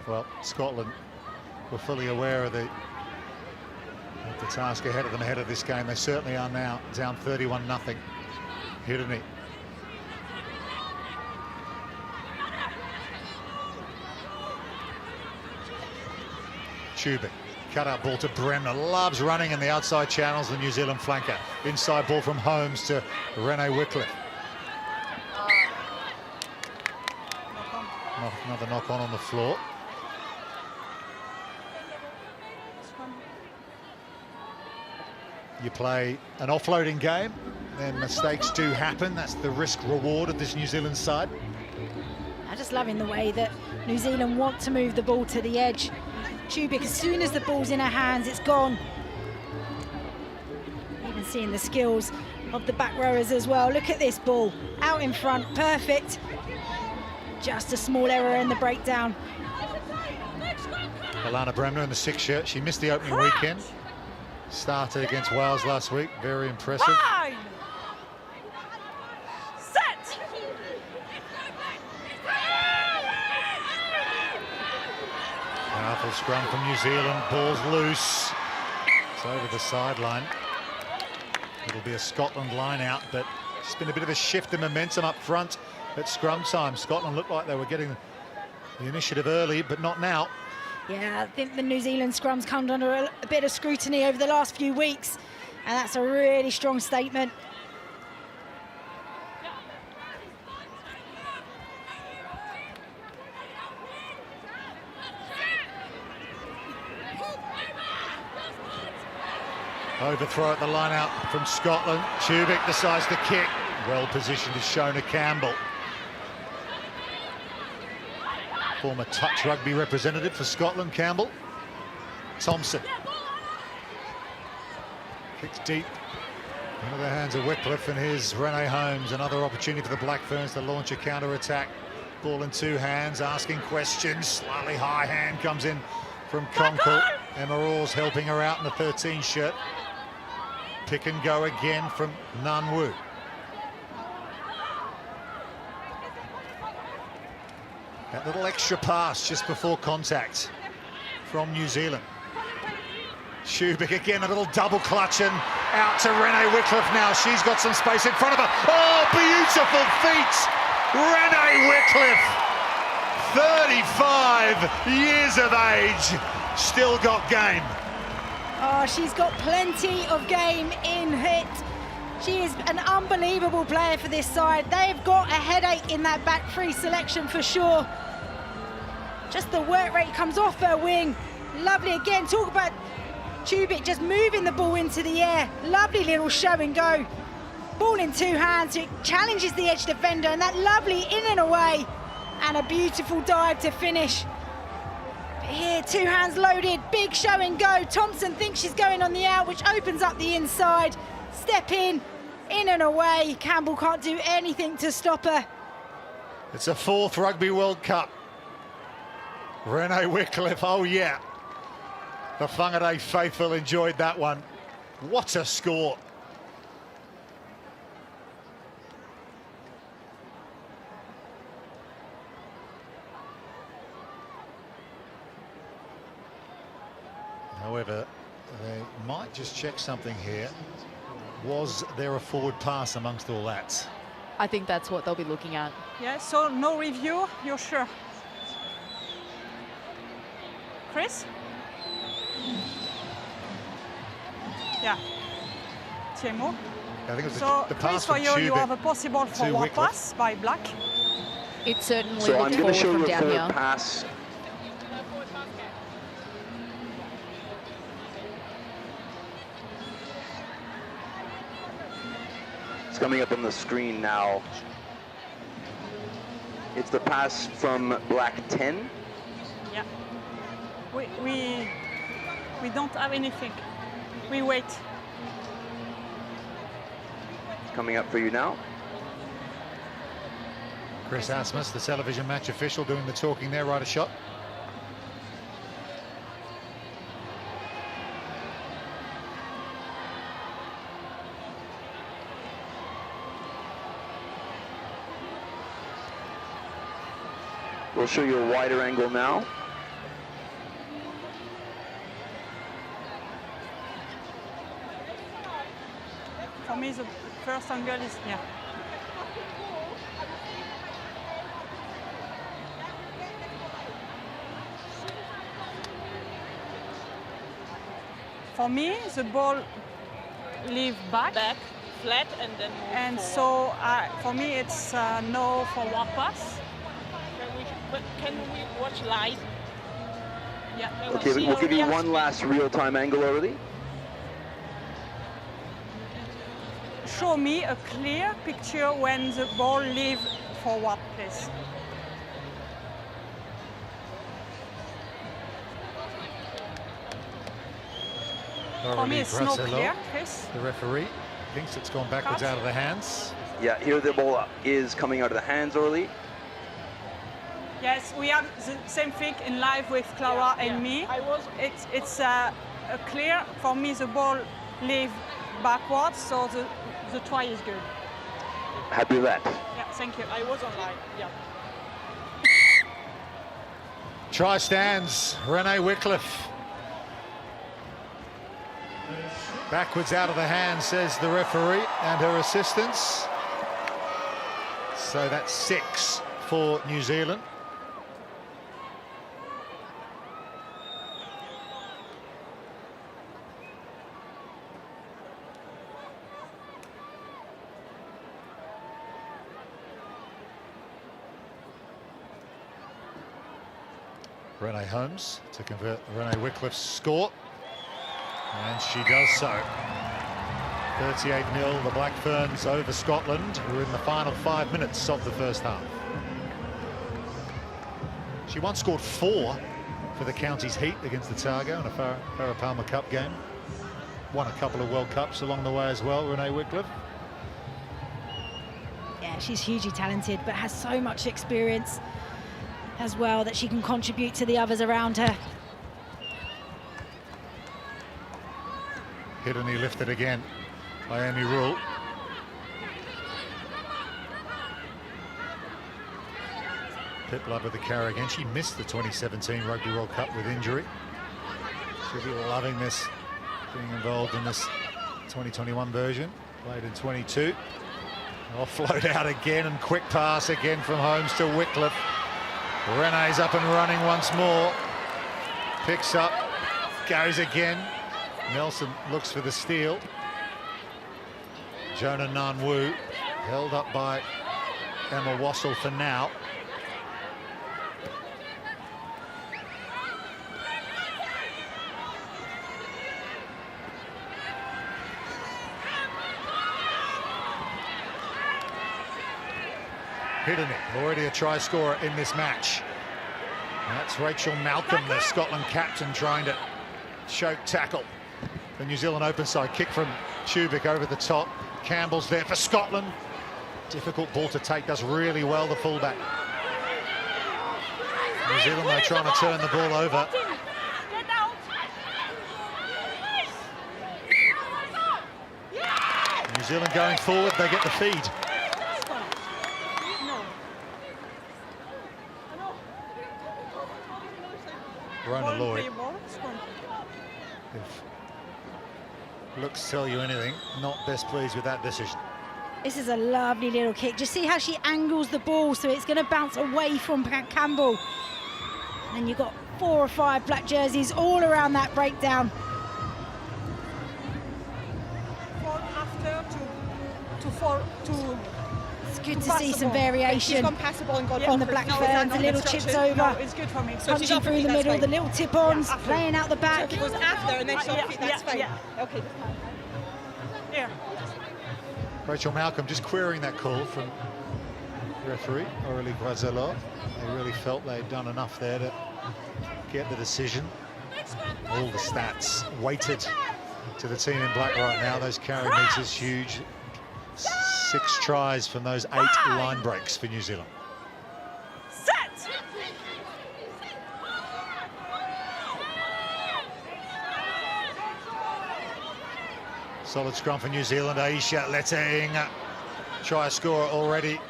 Well, Scotland were fully aware of the task ahead of them ahead of this game. They certainly are now, down 31-0. Hirini. Tubic, cut out ball to Bremner, loves running in the outside channels, the New Zealand flanker. Inside ball from Holmes to Renee Wycliffe. Another knock on the floor. You play an offloading game, then mistakes do happen. That's the risk reward of this New Zealand side. I'm just loving the way that New Zealand want to move the ball to the edge. Tubic, as soon as the ball's in her hands, it's gone. Even seeing the skills of the back rowers as well. Look at this ball, out in front, perfect. Just a small error in the breakdown. Alana Bremner in the 6 shirt. She missed the opening weekend. Started against Wales last week. Very impressive. Line. Set. Powerful scrum from New Zealand. Ball's loose. It's over the sideline. It'll be a Scotland line out, but it's been a bit of a shift in momentum up front at scrum time. Scotland looked like they were getting the initiative early, but not now. Yeah, I think the New Zealand scrum's come under a bit of scrutiny over the last few weeks, and that's a really strong statement. Overthrow at the line out from Scotland. Tubic decides to kick. Well positioned is Shona Campbell. Former touch rugby representative for Scotland, Campbell. Thompson. Kicks deep into the hands of Wycliffe, and here's Renee Holmes. Another opportunity for the Black Ferns to launch a counter-attack. Ball in 2 hands, asking questions. Slightly high hand comes in from Conkle. Emma Rawls helping her out in the 13 shirt. Pick and go again from Nunwu. That little extra pass just before contact from New Zealand. Tubic again, a little double clutch, and out to Renee Wycliffe now. She's got some space in front of her. Oh, beautiful feet! Renee Wycliffe, 35 years of age, still got game. Oh, she's got plenty of game in it. She is an unbelievable player for this side. They've got a headache in that back three selection for sure. Just the work rate comes off her wing. Lovely again. Talk about Tubic just moving the ball into the air. Lovely little show and go. Ball in 2 hands. It challenges the edge defender, and that lovely in and away. And a beautiful dive to finish. Here, two hands loaded, big show and go. Thompson thinks she's going on the out, which opens up the inside. Step in and away. Campbell can't do anything to stop her. It's a 4th Rugby World Cup. Renee Wickliffe, oh yeah. The Whangarei faithful enjoyed that one. What a score. However, they might just check something here. Was there a forward pass amongst all that? I think that's what they'll be looking at. Yeah, so no review, you're sure? Chris? Yeah. Tiemo. I think it was So, the Chris, pass for from you, you Tubic have a possible to forward Wickliffe. pass by Black. It certainly So I'm looked going to forward show from you a down forward here. pass. It's coming up on the screen now. It's the pass from Black 10. Yeah. We don't have anything. We wait. Coming up for you now. Chris Asmus, the television match official, doing the talking there. Right, a shot. We'll show you a wider angle now. For me, the first angle is, yeah. For me, the ball leave back, flat, and then move and forward. so for me it's no forward pass. Can we watch live? Yeah. Okay, we'll give you one last real-time angle already. Show me a clear picture when the ball leave forward, please. For me, it's not clear, Chris. The referee thinks it's gone backwards Cut. out of the hands. Yeah, here the ball is coming out of the hands early. Yes, we have the same thing in live with Clara and me. It's a clear. For me, the ball leave backwards, so the try is good. Happy with that. Yeah, thank you. I was online. Yeah. Try stands, Renee Wickliffe. Backwards out of the hand, says the referee and her assistants. So that's 6 for New Zealand. Renee Holmes to convert Renee Wickliffe's score. And she does so. 38-0, the Black Ferns over Scotland, who are in the final 5 minutes of the first half. She once scored 4 for the Counties Heat against the Otago in a Farah Palmer Cup game. Won a couple of World Cups along the way as well, Renee Wickliffe. Yeah, she's hugely talented, but has so much experience as well that she can contribute to the others around her. Hit a knee lifted again by Amy Rule. Piplup with the carry again. She missed the 2017 Rugby World Cup with injury. She'll be loving this, being involved in this 2021 version. Played in 22. Offload out again and quick pass again from Holmes to Wickliffe. Renee's up and running once more. Picks up, goes again. Nelson looks for the steal. Jonah Ngan-Woo held up by Emma Wassell for now. Hidden it, already a try scorer in this match. That's Rachel Malcolm, the Scotland captain, trying to choke tackle the New Zealand open side. Kick from Tubic over the top. Campbell's there for Scotland. Difficult ball to take, does really well, the fullback. New Zealand, though, trying to turn the ball over. New Zealand going forward, they get the feed. Rona Lloyd, if looks tell you anything, not best pleased with that decision. This is a lovely little kick. Just see how she angles the ball so it's going to bounce away from Campbell. And then you've got 4 or 5 black jerseys all around that breakdown. It's good to see some variation from the Black Ferns. The little chips over, it's good for me. punching through the middle, the little tip-ons, laying out the back. It goes after and then she'll fit, that's fine. Okay. Here. Rachel Malcolm just querying that call from referee Aurélie Guazelot. They really felt they'd done enough there to get the decision. All the stats weighted to the team in black right now. Those carry meters huge. 6 tries from those 8 line breaks for New Zealand. Set! Solid scrum for New Zealand. Aisha Leteng, try scorer already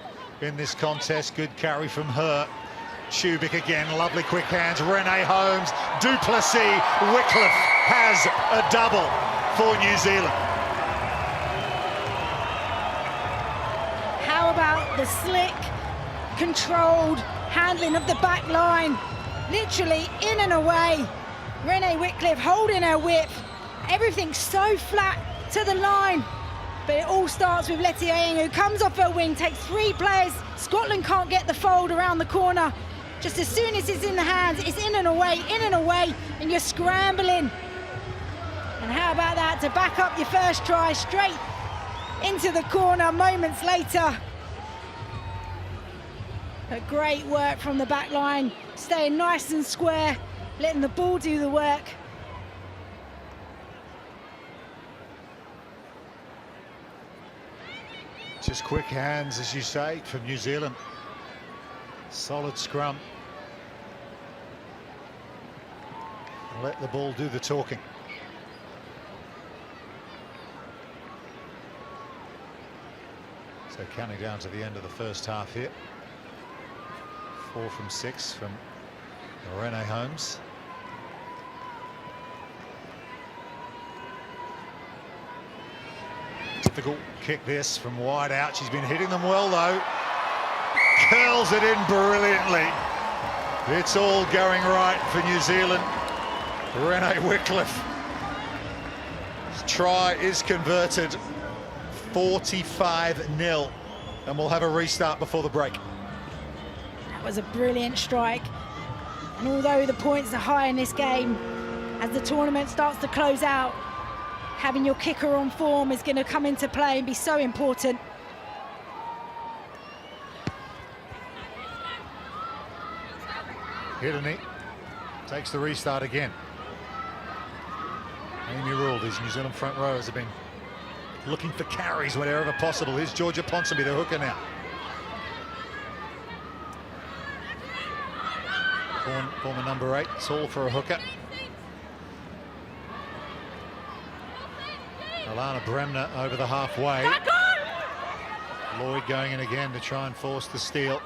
in this contest. Good carry from her. Tubic again, lovely quick hands. Renee Holmes, Duplessis, Wycliffe has a double for New Zealand. How about the slick, controlled handling of the back line? Literally in and away. Renee Wycliffe holding her whip. Everything's so flat to the line. But it all starts with Letty Aying, who comes off her wing, takes 3 players. Scotland can't get the fold around the corner. Just as soon as it's in the hands, it's in and away, and you're scrambling. And how about that, to back up your first try straight into the corner moments later. But great work from the back line, staying nice and square, letting the ball do the work. Just quick hands, as you say, from New Zealand. Solid scrum. Let the ball do the talking. So counting down to the end of the first half here. 4 from 6 from Renee Holmes. Difficult kick this from wide out. She's been hitting them well though. Curls it in brilliantly. It's all going right for New Zealand. Renee Wycliffe. Try is converted. 45-0, and we'll have a restart before the break. That was a brilliant strike. And although the points are high in this game, as the tournament starts to close out, having your kicker on form is going to come into play and be so important. Hiddeny takes the restart again. Amy Rule, these New Zealand front rowers have been looking for carries wherever possible. Here's Georgia Ponsonby, the hooker now. Former number 8, it's all for a hooker. Alana Bremner over the halfway. Lloyd going in again to try and force the steal.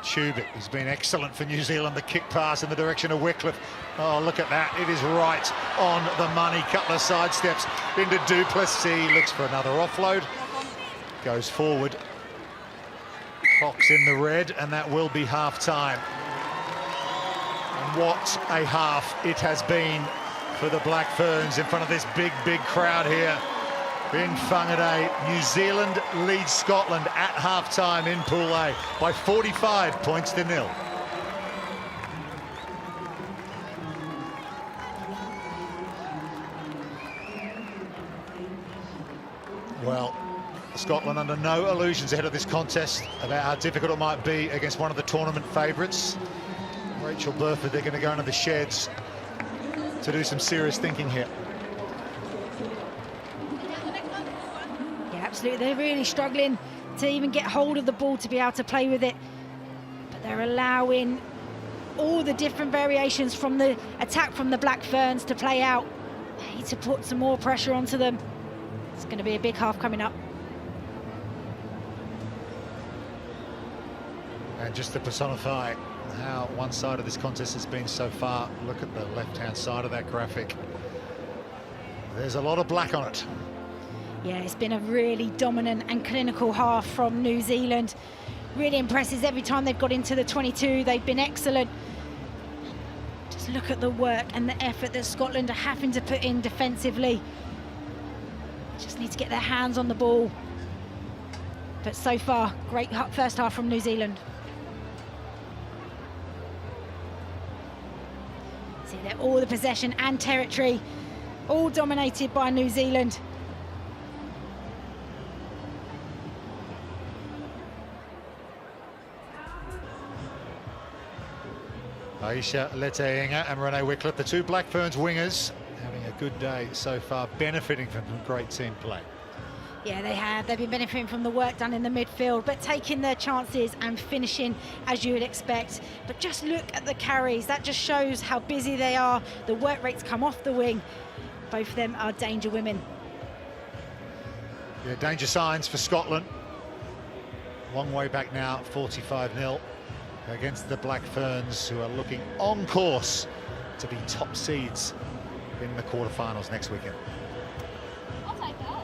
Tubic has been excellent for New Zealand. The kick pass in the direction of Wycliffe. Oh, look at that. It is right on the money. Couple of side steps into Duplessis. Looks for another offload. Goes forward. Clock's in the red, and that will be half-time. And what a half it has been for the Black Ferns in front of this big, big crowd here in Whangarei. New Zealand leads Scotland at half-time in Pool A by 45 points to 0. Well, Scotland under no illusions ahead of this contest about how difficult it might be against one of the tournament favourites. Rachel Burford, they're going to go into the sheds to do some serious thinking here. Yeah, absolutely. They're really struggling to even get hold of the ball to be able to play with it. But they're allowing all the different variations from the attack from the Black Ferns to play out. They need to put some more pressure onto them. It's going to be a big half coming up. And just to personify how one side of this contest has been so far, look at the left-hand side of that graphic. There's a lot of black on it. Yeah, it's been a really dominant and clinical half from New Zealand. Really impresses every time they've got into the 22. They've been excellent. Just look at the work and the effort that Scotland are having to put in defensively. Just need to get their hands on the ball. But so far, great first half from New Zealand. See, they're all the possession and territory, all dominated by New Zealand. Aisha Leteinga and Renee Wickliffe, the two Black Ferns wingers, having a good day so far, benefiting from some great team play. Yeah, they have. They've been benefiting from the work done in the midfield, but taking their chances and finishing as you would expect. But just look at the carries. That just shows how busy they are. The work rates come off the wing. Both of them are danger women. Yeah, danger signs for Scotland. Long way back now, 45-0 against the Black Ferns, who are looking on course to be top seeds in the quarterfinals next weekend. I'll take that.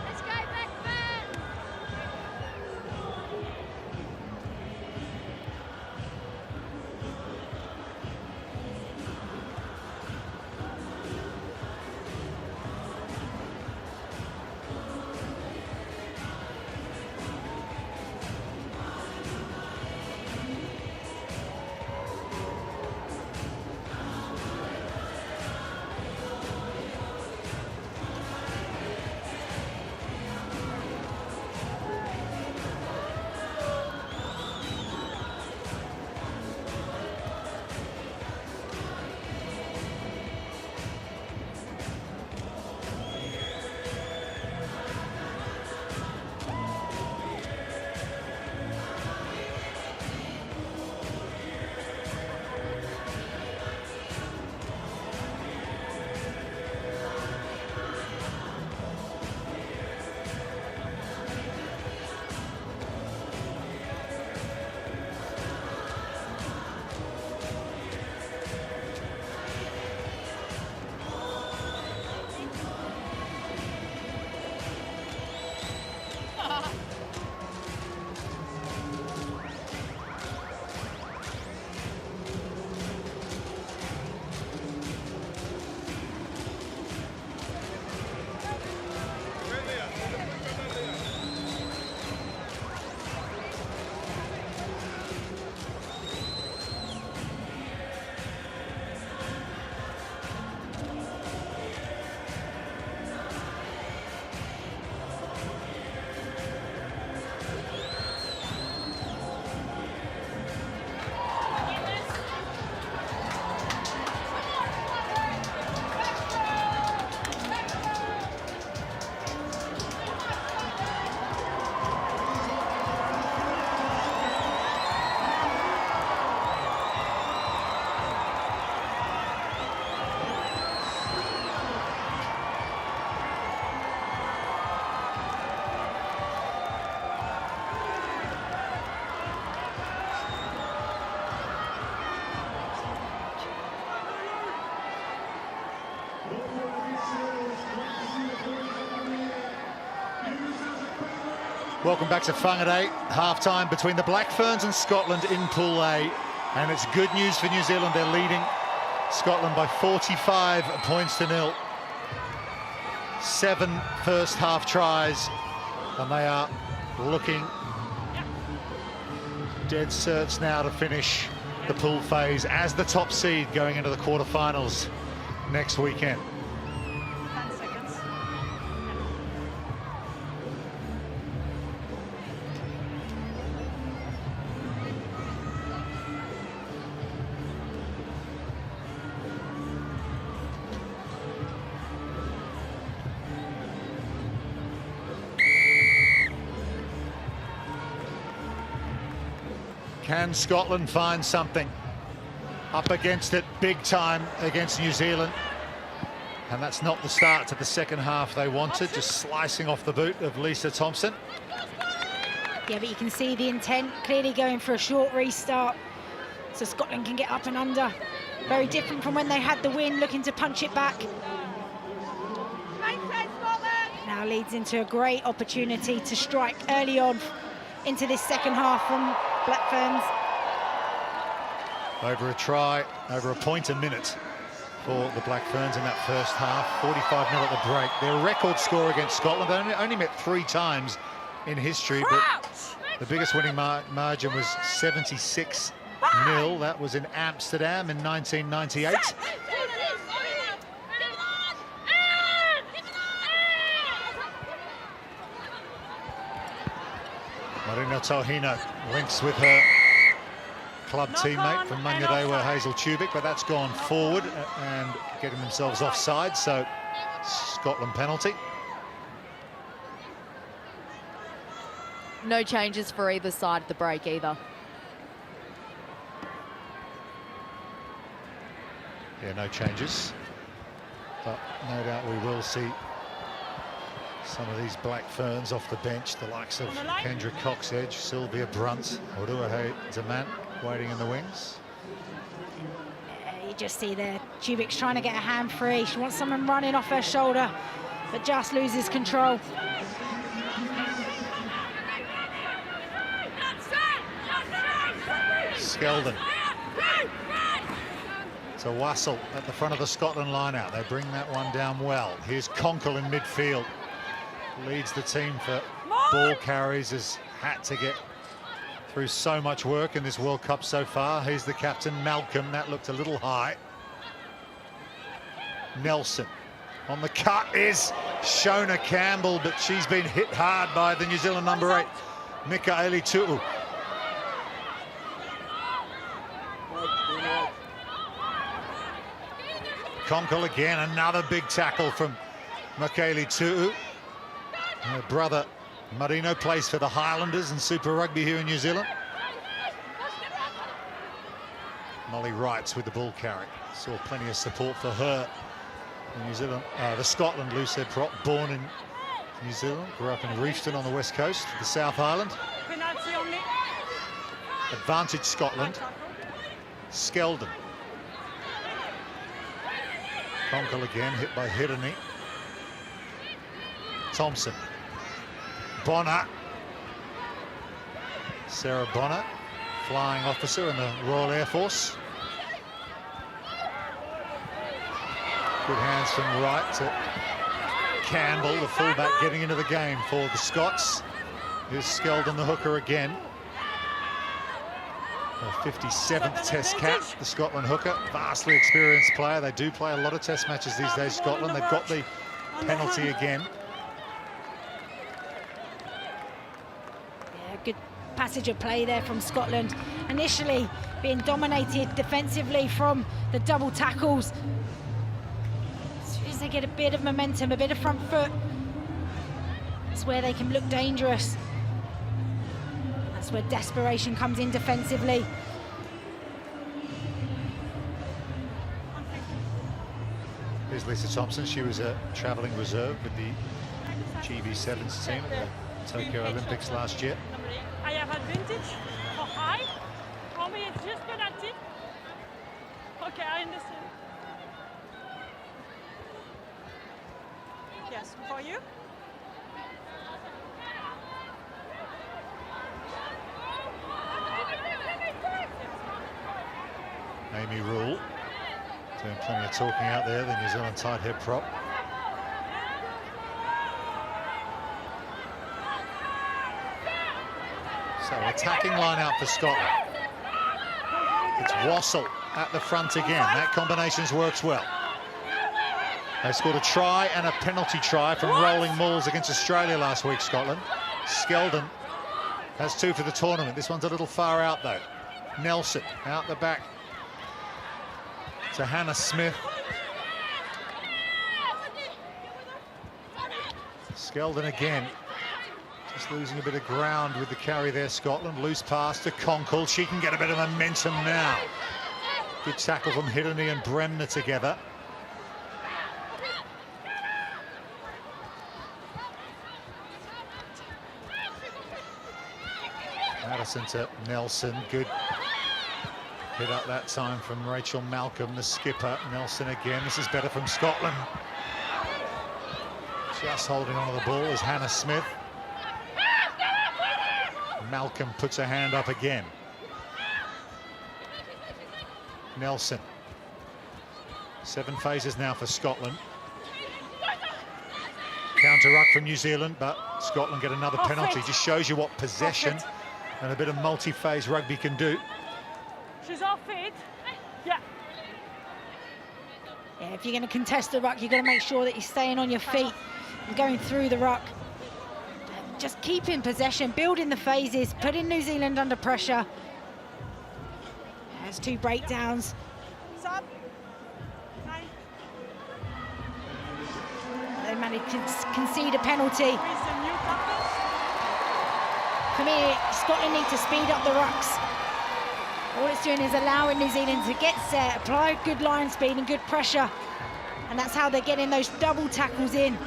Let's go, Black Ferns! Welcome back to Whangarei. Half-time between the Black Ferns and Scotland in Pool A. And it's good news for New Zealand. They're leading Scotland by 45 points to 0. 7 first half tries. And they are looking dead certs now to finish the pool phase as the top seed going into the quarterfinals next weekend. 10 seconds. Can Scotland find something? Up against it big time against New Zealand. And that's not the start to the second half they wanted, just slicing off the boot of Lisa Thompson. Yeah, but you can see the intent, clearly going for a short restart so Scotland can get up and under. Very different from when they had the win, looking to punch it back. Now leads into a great opportunity to strike early on into this second half from Black Ferns. Over a try, over a point a minute for the Black Ferns in that first half. 45-0 at the break. Their record score against Scotland, they only met 3 times in history, but the biggest winning margin was 76-0. That was in Amsterdam in 1998. Marina Tohino links with her club teammate from Mangarewa, Hazel Tubic, but that's gone forward and getting themselves offside, so Scotland penalty. No changes for either side of the break either. Yeah, no changes, but no doubt we will see some of these Black Ferns off the bench, the likes of Kendra Coxedge, Sylvia Brunt, Oruahe Demant waiting in the wings. You just see there, Tubic's trying to get a hand free. She wants someone running off her shoulder, but just loses control. Skeldon to Wassell at the front of the Scotland line-out. They bring that one down well. Here's Conkle in midfield. Leads the team for ball carries, has had to get through so much work in this World Cup so far. He's the captain, Malcolm. That looked a little high. Nelson on the cut is Shona Campbell, but she's been hit hard by the New Zealand number 8, Mikaeli Tu'u. Conkle again, another big tackle from Mikaeli Tu'u. Her brother Marino plays for the Highlanders in Super Rugby here in New Zealand. Molly Wrights with the ball carry. Saw plenty of support for her in New Zealand. The Scotland Lucid prop, born in New Zealand, grew up in Reefton on the west coast of the South Island. Penalty only. Advantage Scotland. Skeldon. Conkle again, hit by Hirani. Thompson. Bonner. Sarah Bonner, flying officer in the Royal Air Force. Good hands from Wright to Campbell, the fullback, getting into the game for the Scots. Here's Skeldon, the hooker again. Her 57th Test cap, the Scotland hooker. Vastly experienced player. They do play a lot of Test matches these days, Scotland. They've got the penalty again. Yeah, good passage of play there from Scotland. Initially being dominated defensively from the double tackles. As soon as they get a bit of momentum, a bit of front foot, that's where they can look dangerous. That's where desperation comes in defensively. Here's Lisa Thompson. She was a travelling reserve with the GB Sevens team at the Tokyo Olympics last year. I have advantage for high. For me, it's just penalty. Okay, I understand. Yes, for you. Amy Rule doing plenty of talking out there, the New Zealand tight head prop. So attacking line out for Scotland. It's Wassell at the front again. That combinations works well. They scored a try and a penalty try from rolling mauls against Australia last week, Scotland. Skeldon has 2 for the tournament. This one's a little far out, though. Nelson out the back to Hannah Smith. Skeldon again. Just losing a bit of ground with the carry there, Scotland. Loose pass to Conkle. She can get a bit of momentum now. Good tackle from Hirini and Bremner together. Madison to Nelson. Good hit up that time from Rachel Malcolm, the skipper. Nelson again. This is better from Scotland. Just holding on to the ball is Hannah Smith. Malcolm puts her hand up again. Nelson. 7 phases now for Scotland. Counter-ruck from New Zealand, but Scotland get another penalty. Just shows you what possession and a bit of multi-phase rugby can do. She's off it. Yeah. Yeah, if you're going to contest the ruck, you've got to make sure that you're staying on your feet and going through the ruck. Just keeping possession, building the phases, putting New Zealand under pressure. There's 2 breakdowns. Stop. 9. They managed to concede a penalty. With the new captain. For me, Scotland need to speed up the rucks. All it's doing is allowing New Zealand to get set, apply good line speed and good pressure. And that's how they're getting those double tackles in.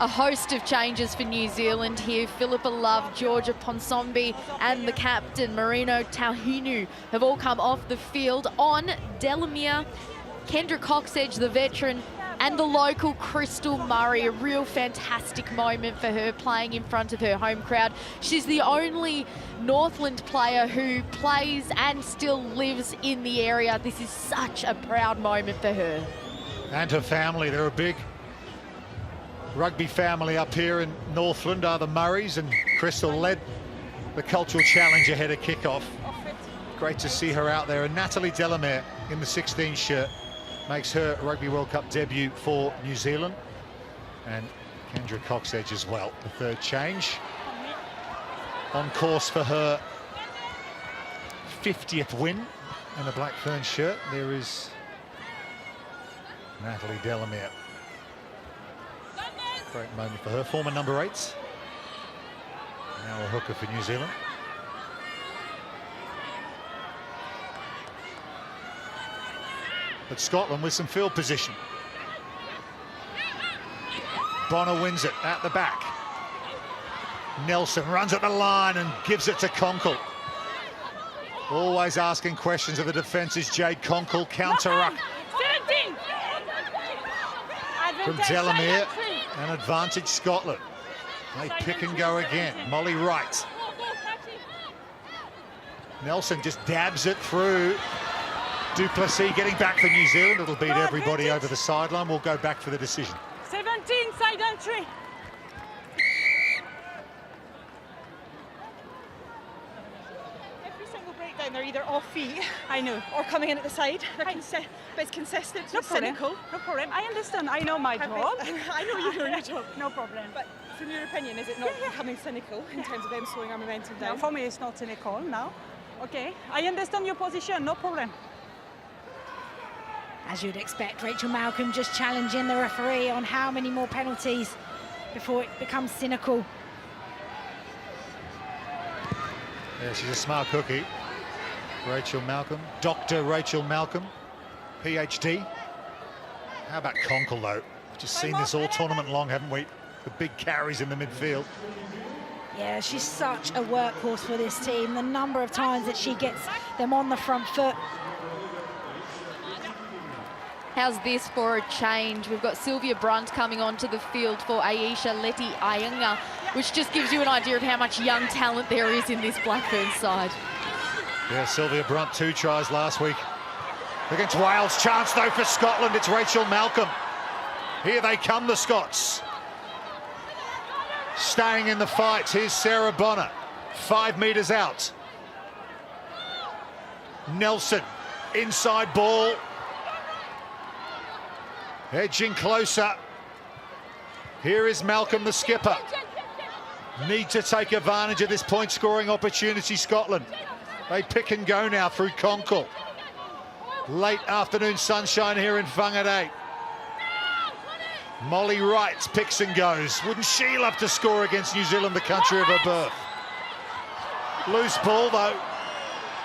A host of changes for New Zealand here. Philippa Love, Georgia Ponsonby and the captain Marino Tauhinu have all come off the field. On Delamere, Kendra Coxedge, the veteran, and the local Crystal Murray. A real fantastic moment for her playing in front of her home crowd. She's the only Northland player who plays and still lives in the area. This is such a proud moment for her. And her family. They're a big rugby family up here in Northland, are the Murrays, and Crystal led the cultural challenge ahead of kickoff. Great to see her out there. And Natalie Delamere in the 16 shirt makes her Rugby World Cup debut for New Zealand. And Kendra Coxedge as well, the 3rd change. On course for her 50th win in a Black Fern shirt. There is Natalie Delamere. Great moment for her, former number 8. Now a hooker for New Zealand. But Scotland with some field position. Bonner wins it at the back. Nelson runs at the line and gives it to Conkle. Always asking questions of the defence is Jade Conkle. Counter-ruck from Delamere. An advantage Scotland. They pick and go again. Molly Wright. Nelson just dabs it through. Duplessis getting back for New Zealand. It'll beat everybody over the sideline. We'll go back for the decision. 17, side entry. Every single breakdown, they're either off feet. I know. Or coming in at the side. But it's consistent. No It's problem. cynical. No problem. I understand. I know my job. I know you know your job. No problem. But from your opinion, is it not becoming cynical in terms of them slowing our momentum No, down? for me, it's not cynical now. Okay. I understand your position. No problem. As you'd expect, Rachel Malcolm just challenging the referee on how many more penalties before it becomes cynical. Yeah, she's a smart cookie. Rachel Malcolm, Dr. Rachel Malcolm, PhD. How about Conkle, though? We've just seen this all tournament long, haven't we? The big carries in the midfield. Yeah, she's such a workhorse for this team. The number of times that she gets them on the front foot. How's this for a change? We've got Sylvia Brunt coming onto the field for Aisha Leti Ayunga, which just gives you an idea of how much young talent there is in this Blackburn side. Yeah, Sylvia Brunt, 2 tries last week against Wales. Chance, though, for Scotland. It's Rachel Malcolm. Here they come, the Scots. Staying in the fight. Here's Sarah Bonner. 5 metres out. Nelson, inside ball. Edging closer. Here is Malcolm, the skipper. Need to take advantage of this point-scoring opportunity, Scotland. They pick and go now through Conkle. Late afternoon sunshine here in Whangarei. Molly Wright picks and goes. Wouldn't she love to score against New Zealand, the country of her birth? Loose ball, though.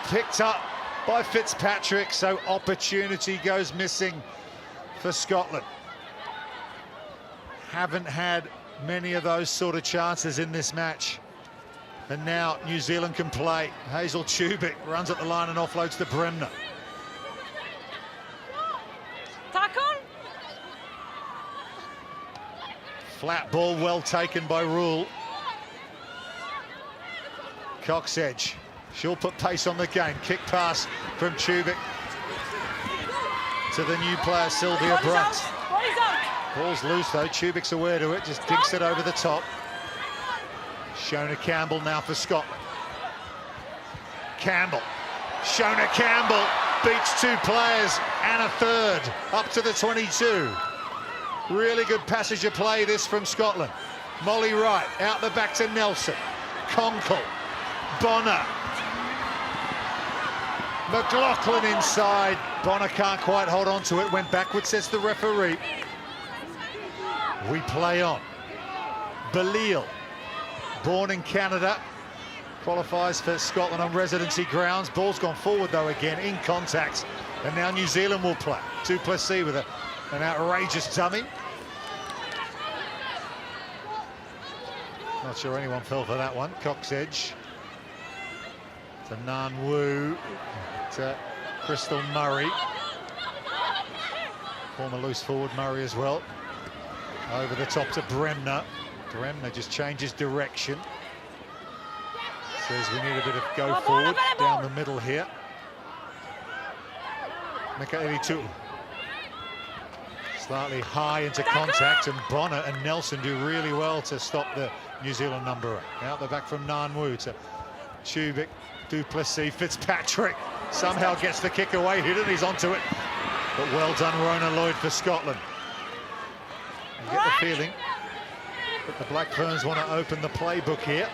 Picked up by Fitzpatrick, so opportunity goes missing for Scotland. Haven't had many of those sort of chances in this match. And now New Zealand can play. Hazel Tubic runs at the line and offloads to Bremner. Tackle. Flat ball, well taken by Rule. Coxedge, she'll put pace on the game. Kick pass from Tubic to the new player, Sylvia Brunt. Ball's loose though, Tubic's aware to it, just dinks it over the top. Shona Campbell now for Scotland. Campbell, Shona Campbell beats two players and a third, up to the 22. Really good passage of play this from Scotland. Molly Wright out the back to Nelson. Conkle, Bonner. McLaughlin inside. Bonner can't quite hold on to it. Went backwards, says the referee. We play on. Belial, born in Canada, qualifies for Scotland on residency grounds. Ball's gone forward though again, in contact. And now New Zealand will play. Du Plessis with an outrageous dummy. Not sure anyone fell for that one. Coxedge to Nan Wu, to Crystal Murray. Former loose forward Murray as well. Over the top to Bremner. Bremner just changes direction. Says we need a bit of go forward down the middle here. Mikaeli Tu'u. Slightly high into contact, and Bonner and Nelson do really well to stop the New Zealand number 8. Out the back from Nan Wu to Tubic, Du Plessis, Fitzpatrick somehow gets the kick away. He's onto it. But well done, Rona Lloyd for Scotland. You get the feeling that the Black Ferns want to open the playbook here.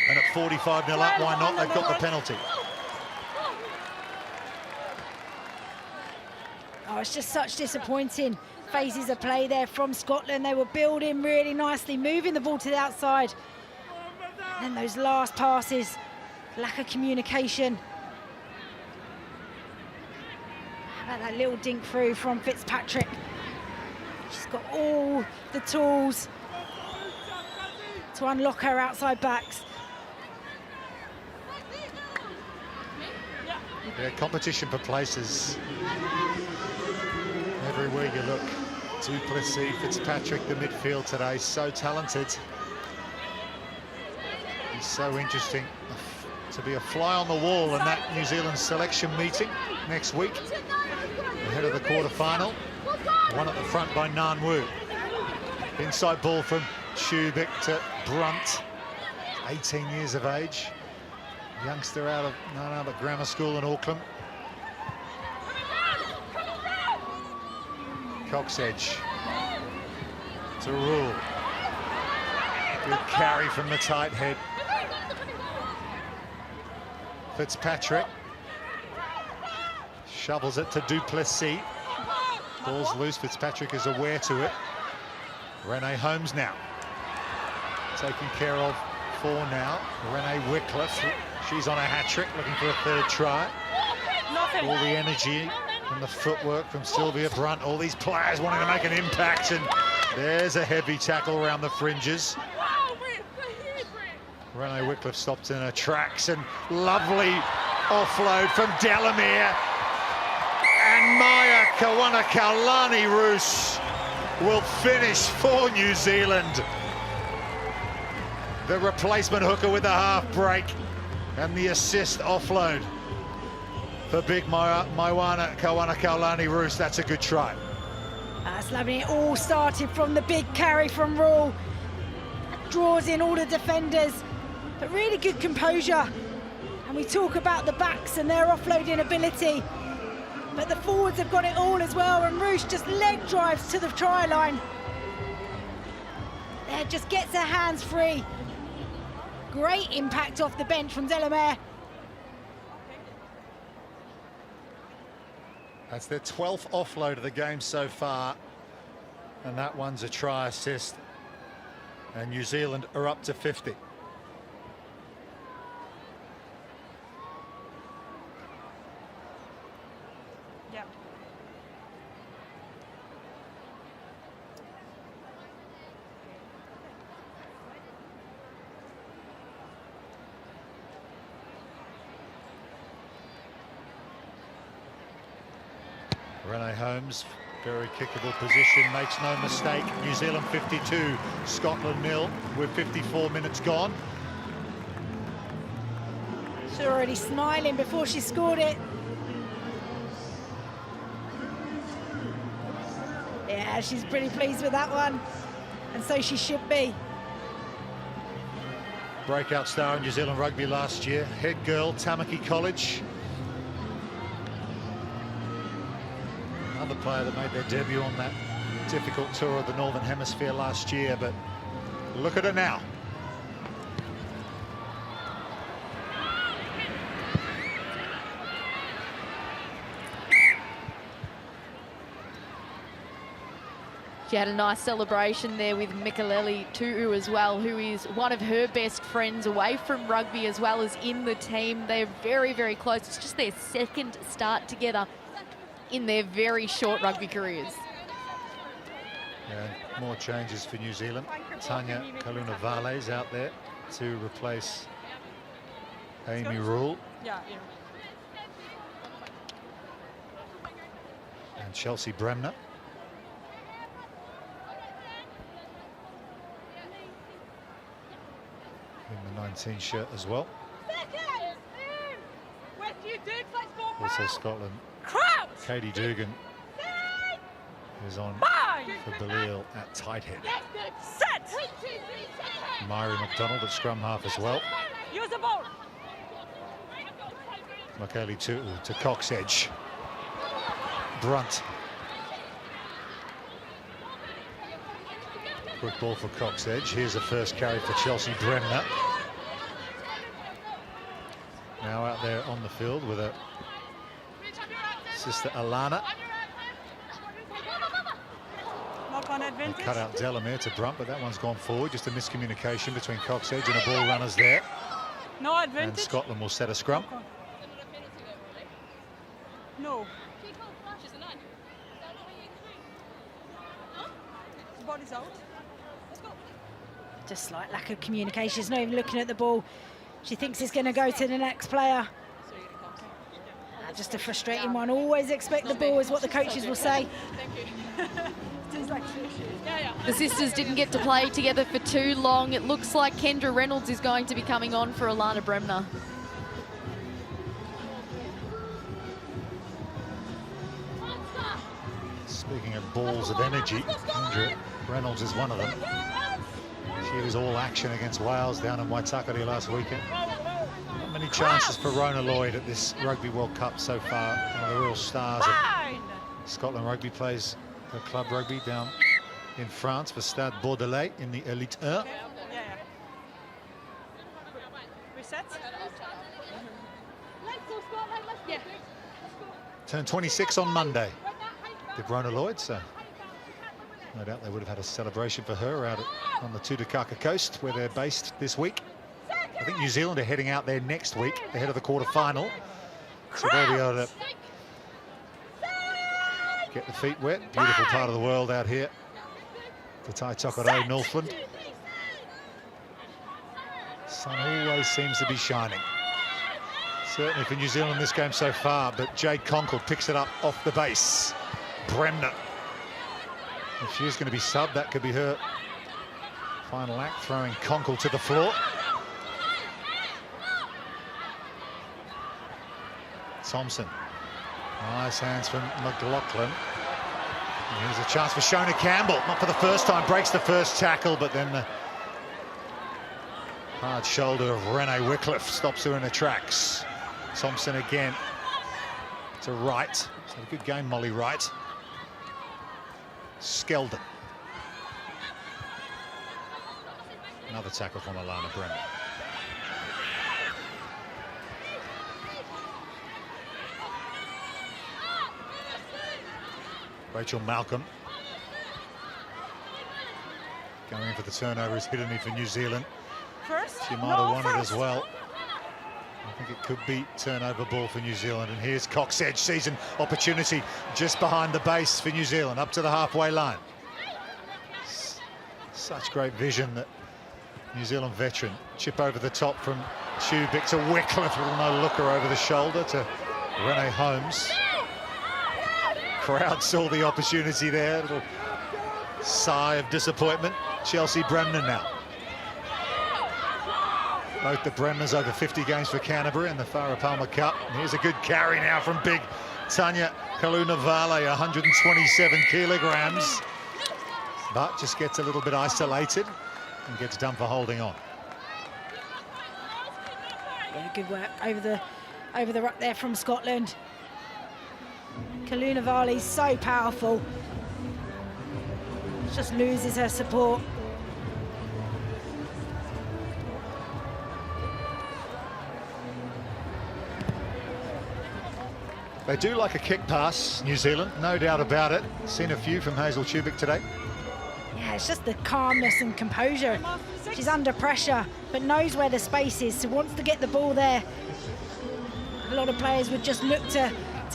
And at 45-0 up, why not? They've got the penalty. Oh, it's just such disappointing phases of play there from Scotland. They were building really nicely, moving the ball to the outside. And then those last passes, lack of communication. How about that little dink through from Fitzpatrick? She's got all the tools to unlock her outside backs. Yeah, competition for places. Everywhere you look. Du Plessis, Fitzpatrick, the midfield today, so talented. He's so interesting to be a fly on the wall in that New Zealand selection meeting next week, ahead of the quarter-final. One at the front by Nan Wu. Inside ball from Tubic to Brunt, 18 years of age. Youngster out of Nan Albert Grammar School in Auckland. Coxedge to Rule. Good carry from the tight head. Fitzpatrick shovels it to Du Plessis. Ball's loose, Fitzpatrick is aware to it. Renee Holmes now taken care of for now. Renee Wycliffe, she's on a hat-trick, looking for a third try. All the energy and the footwork from Sylvia Brunt, all these players wanting to make an impact, and there's a heavy tackle around the fringes. Renee Wycliffe stopped in her tracks, and lovely offload from Delamere. And Maya Kawanakaulani-Roos will finish for New Zealand. The replacement hooker with the half break and the assist offload for big Maiwana Kawanakaulani-Roos. That's a good try. That's lovely. It all started from the big carry from Rule. Draws in all the defenders, but really good composure And we talk about the backs and their offloading ability, but the forwards have got it all as well, and Ruche just leg drives to the try line. There, just gets her hands free. Great impact off the bench from Delamere. That's their 12th offload of the game so far, and that one's a try assist. And New Zealand are up to 50. Yeah. Renee Holmes, very kickable position, makes no mistake. New Zealand 52, Scotland 0 with 54 minutes gone. She's already smiling before she scored it. Yeah, she's pretty pleased with that one, and so she should be. Breakout star in New Zealand rugby last year, head girl, Tamaki College. Another player that made their debut on that difficult tour of the Northern Hemisphere last year, but look at her now. She had a nice celebration there with Mikelele Tu'u as well, who is one of her best friends away from rugby as well as in the team. They're very, very close. It's just their second start together in their very short rugby careers. Yeah, more changes for New Zealand. Tanya Kaluna-Vale is out there to replace Amy Rule. Yeah. And Chelsea Bremner. In the 19 shirt as well. Also Scotland. Katie Dugan is on for Balliol at tight head. Myri McDonald at scrum half as well. Use the ball. Mikelele Tu'u to Cox edge. Brunt. Quick ball for Cox edge. Here's the first carry for Chelsea Bremner. Now out there on the field with her sister Alana. They cut out Delamere to Brunt, but that one's gone forward. Just a miscommunication between Cox edge and the ball runners there. No advantage. And Scotland will set a scrum. No. His body's out. Just like lack of communication. She's not even looking at the ball. She thinks it's going to go to the next player. Just a frustrating one. Always expect the ball is what the coaches will say. The sisters didn't get to play together for too long. It looks like Kendra Reynolds is going to be coming on for Alana Bremner. Speaking of balls of energy, Kendra Reynolds is one of them. She was all action against Wales down in Waitakere last weekend. Not many chances for Rona Lloyd at this Rugby World Cup so far. One of the real stars of Scotland rugby, plays her club rugby down in France for Stade Bordelais in the Elite 1. Reset. Turned 26 on Monday. Did Rona Lloyd, so no doubt they would have had a celebration for her out on the Tutukaka coast where they're based this week. I think New Zealand are heading out there next week ahead of the quarter-final, so they'll be able to get the feet wet. Beautiful part of the world out here, the Tai Tokerau, Northland. Sun always seems to be shining. Certainly for New Zealand in this game so far, but Jade Conkle picks it up off the base. Bremner. If she is going to be subbed, that could be her final act, throwing Conkle to the floor. Thompson. Nice hands from McLaughlin. And here's a chance for Shona Campbell. Not for the first time, breaks the first tackle, but then Hard shoulder of Renee Wycliffe stops her in her tracks. Thompson again to Wright. It's a good game, Molly Wright. Skeldon. Another tackle from Alana Bremner. Rachel Malcolm. Going in for the turnover is Hidden for New Zealand. First? She might have won it as well. I think it could be turnover ball for New Zealand. And here's Cox Edge, sees an opportunity just behind the base for New Zealand, up to the halfway line. Such great vision, that New Zealand veteran. Chip over the top from Tubic to Wycliffe, little no-looker over the shoulder to Renee Holmes. Crowd saw the opportunity there, little sigh of disappointment. Chelsea Bremner now. Both the Bremners over 50 games for Canterbury in the Farah Palmer Cup. And here's a good carry now from big Tanya Kalunavale, 127 kilograms. But just gets a little bit isolated and gets done for holding on. Yeah, good work over the ruck there from Scotland. Kalunavale's so powerful. Just loses her support. They do like a kick pass, New Zealand, no doubt about it. Seen a few from Hazel Tubic today. Yeah, it's just the calmness and composure. She's under pressure, but knows where the space is, so wants to get the ball there. A lot of players would just look to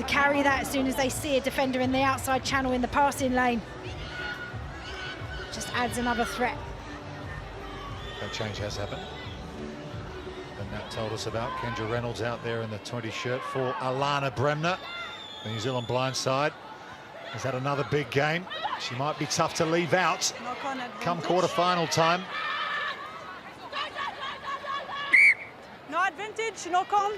carry that as soon as they see a defender in the outside channel in the passing lane. Just adds another threat. That change has happened. And Nat told us about Kendra Reynolds out there in the 20 shirt for Alana Bremner. The New Zealand blind side has had another big game. She might be tough to leave out come quarter-final time. No advantage, knock on.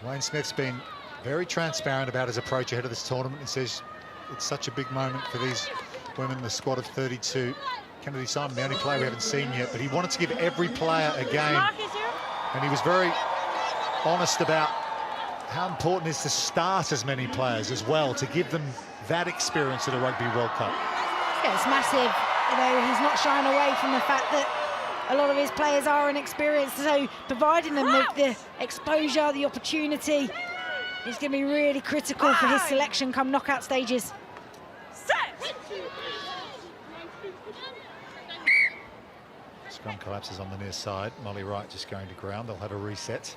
Wayne Smith's been very transparent about his approach ahead of this tournament. He says it's such a big moment for these women, the squad of 32. Kennedy Simon, the only player we haven't seen yet, but he wanted to give every player a game. And he was very honest about how important it is to start as many players as well, to give them that experience at a Rugby World Cup. Yeah, it's massive. You know, he's not shying away from the fact that a lot of his players are inexperienced, so providing them with the exposure, the opportunity, is going to be really critical for his selection come knockout stages. Scrum collapses on the near side. Molly Wright just going to ground. They'll have a reset.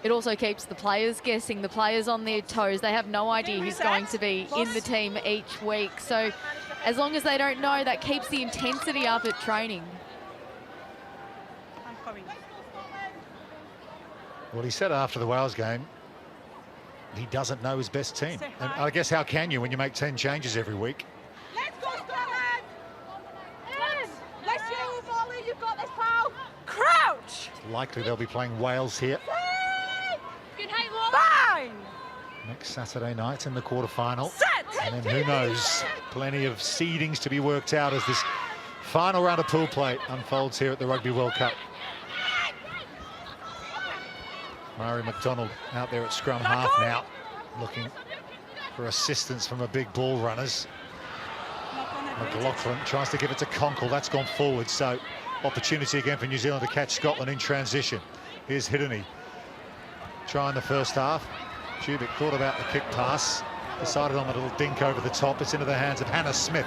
It also keeps the players guessing, the players on their toes. They have no idea who's going to be in the team each week. So as long as they don't know, that keeps the intensity up at training. Well, he said after the Wales game, he doesn't know his best team. And I guess how can you when you make 10 changes every week? Let's go, Scotland! Yes! Let's you, Molly, you've got this, pal! Crouch! Likely they'll be playing Wales here Good height, Molly! Fine! next Saturday night in the quarterfinal. Set! And then who knows, plenty of seedings to be worked out as this final round of pool play unfolds here at the Rugby World Cup. Murray McDonald out there at scrum half now, looking for assistance from a big ball runners. McLaughlin tries to give it to Conkle, that's gone forward, so opportunity again for New Zealand to catch Scotland in transition. Here's Hiddeny trying the first half. Tubic thought about the kick pass, decided on a little dink over the top. It's into the hands of Hannah Smith.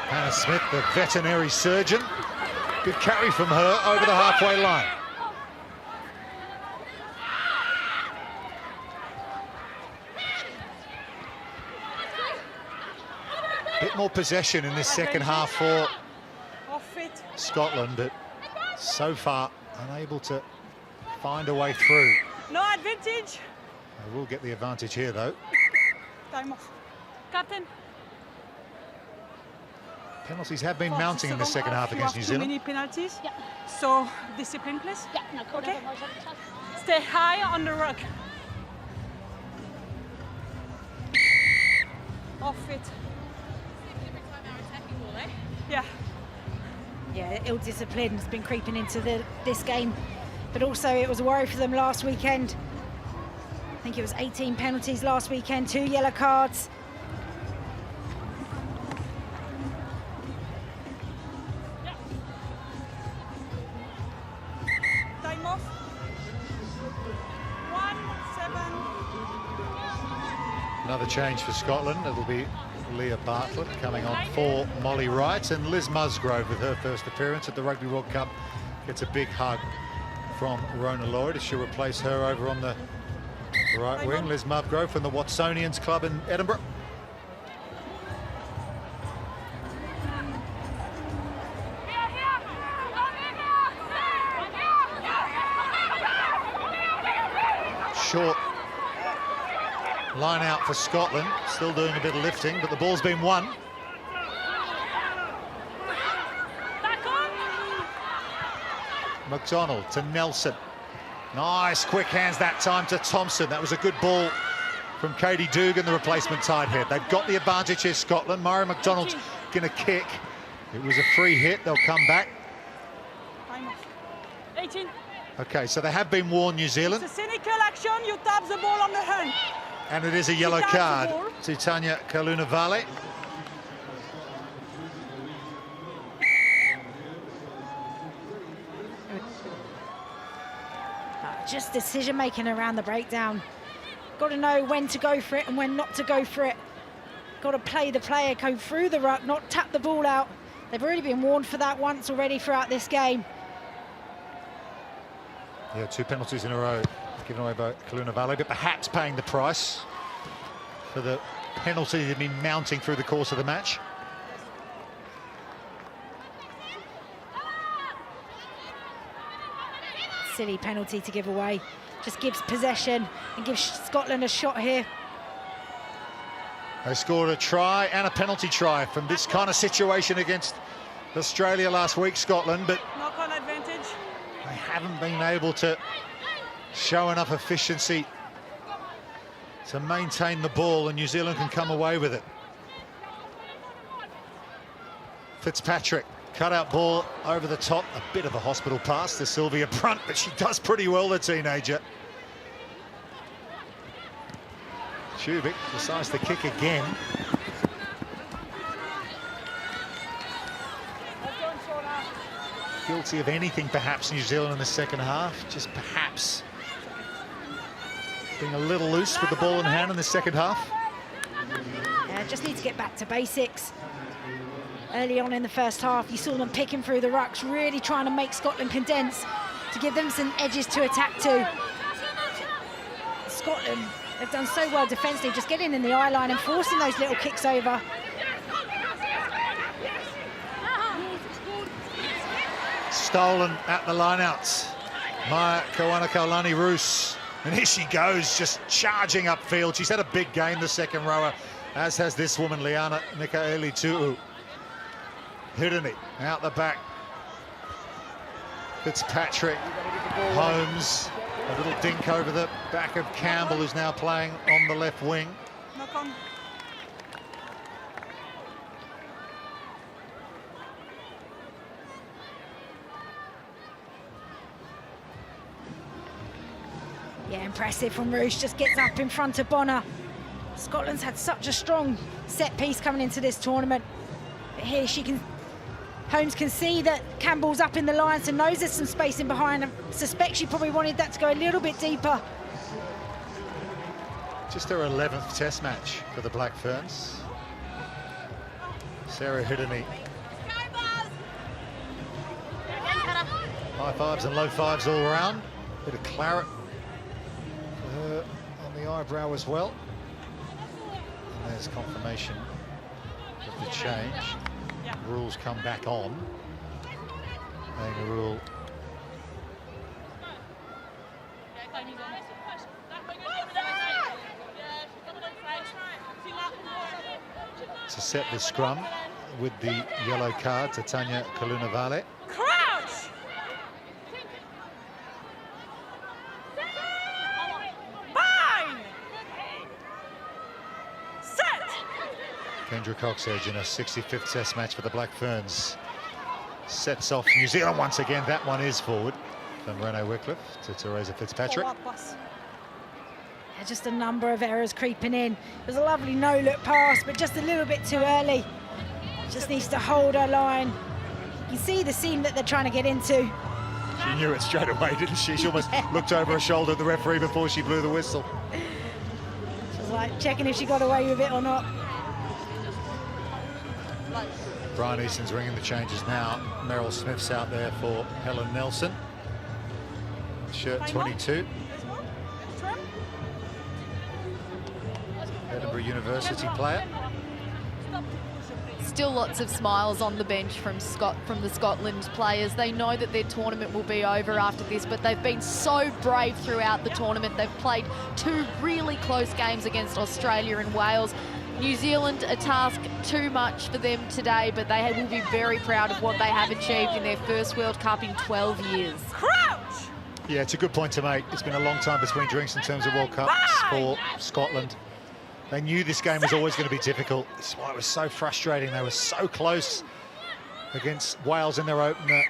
Hannah Smith, the veterinary surgeon. Good carry from her over the halfway line. Bit more possession in this second half for Scotland, but so far unable to find a way through. No advantage. They will get the advantage here, though. Time off. Captain. Penalties have been mounting in the second half against New Zealand. Too many penalties. Yeah. So discipline, please. Yeah. Okay. Stay high on the ruck. Off it. Yeah, ill discipline has been creeping into this game, but also it was a worry for them last weekend. I think it was 18 penalties last weekend, 2 yellow cards. Time off. 1-7. Another change for Scotland. It'll be Leah Bartlett coming on for Molly Wright, and Liz Musgrove with her first appearance at the Rugby World Cup gets a big hug from Rona Lloyd as she'll replace her over on the right wing. Liz Musgrove from the Watsonians club in Edinburgh. Short line out for Scotland, still doing a bit of lifting, but the ball's been won. McDonald to Nelson. Nice quick hands that time to Thompson. That was a good ball from Katie Dugan, the replacement tight head. They've got the advantage here, Scotland. Murray McDonald's going to kick. It was a free hit. They'll come back. 18. Okay, so they have been warned, New Zealand. It's a cynical action. You tap the ball on the hand. And it is a yellow card to Tanya Kalunavale. Just decision making around the breakdown. Got to know when to go for it and when not to go for it. Got to play the player, go through the ruck, not tap the ball out. They've already been warned for that once already throughout this game. Yeah, 2 penalties in a row given away by Kalunavale, but perhaps paying the price for the penalty that had been mounting through the course of the match. Silly penalty to give away. Just gives possession and gives Scotland a shot here. They scored a try and a penalty try from this kind of situation against Australia last week, Scotland, but Knock-on advantage. they haven't been able to show enough efficiency to maintain the ball, and New Zealand can come away with it. Fitzpatrick, cut-out ball over the top. A bit of a hospital pass to Sylvia Brunt, but she does pretty well, the teenager. Tubic decides to kick again. Guilty of anything, perhaps, New Zealand in the second half. Just perhaps being a little loose with the ball in hand in the second half. Yeah, just need to get back to basics. Early on in the first half, you saw them picking through the rucks, really trying to make Scotland condense to give them some edges to attack to. Scotland, they've done so well defensively, just getting in the eye line and forcing those little kicks over. Stolen at the lineouts. Maya Kawanakaulani-Roos. And here she goes, just charging upfield. She's had a big game, the second rower, as has this woman, Liana Mikaeli-Tu'u. Hideni out the back. Fitzpatrick, Holmes, a little dink over the back of Campbell, who's now playing on the left wing. Knock on. Yeah, impressive from Roos, just gets up in front of Bonner. Scotland's had such a strong set piece coming into this tournament. But here Holmes can see that Campbell's up in the lines and knows there's some space in behind. I suspect she probably wanted that to go a little bit deeper. Just her 11th test match for the Black Ferns. Sarah Hideni. High fives and low fives all around. Bit of claret for her on the eyebrow as well. And there's confirmation of the change. Rules come back on. Playing a rule. To set the scrum with the yellow card to Tanya Kalunavale. Crouch! Bind! Set! Kendra Coxedge in a 65th test match for the Black Ferns. Sets off New Zealand once again. That one is forward from Renee Wycliffe to Teresa Fitzpatrick. Yeah, just a number of errors creeping in. It was a lovely no-look pass, but just a little bit too early. Just needs to hold her line. You see the seam that they're trying to get into. She knew it straight away, didn't she? She almost looked over her shoulder at the referee before she blew the whistle. She was like checking if she got away with it or not. Brian Easton's ringing the changes now. Meryl Smith's out there for Helen Nelson. Shirt 22. Edinburgh University player. Still lots of smiles on the bench from the Scotland players. They know that their tournament will be over after this, but they've been so brave throughout the tournament. They've played 2 really close games against Australia and Wales. New Zealand, a task too much for them today, but they will be very proud of what they have achieved in their first World Cup in 12 years. Crouch! Yeah, it's a good point to make. It's been a long time between drinks in terms of World Cups for Scotland. They knew this game was always going to be difficult. That's why it was so frustrating. They were so close against Wales in their opener.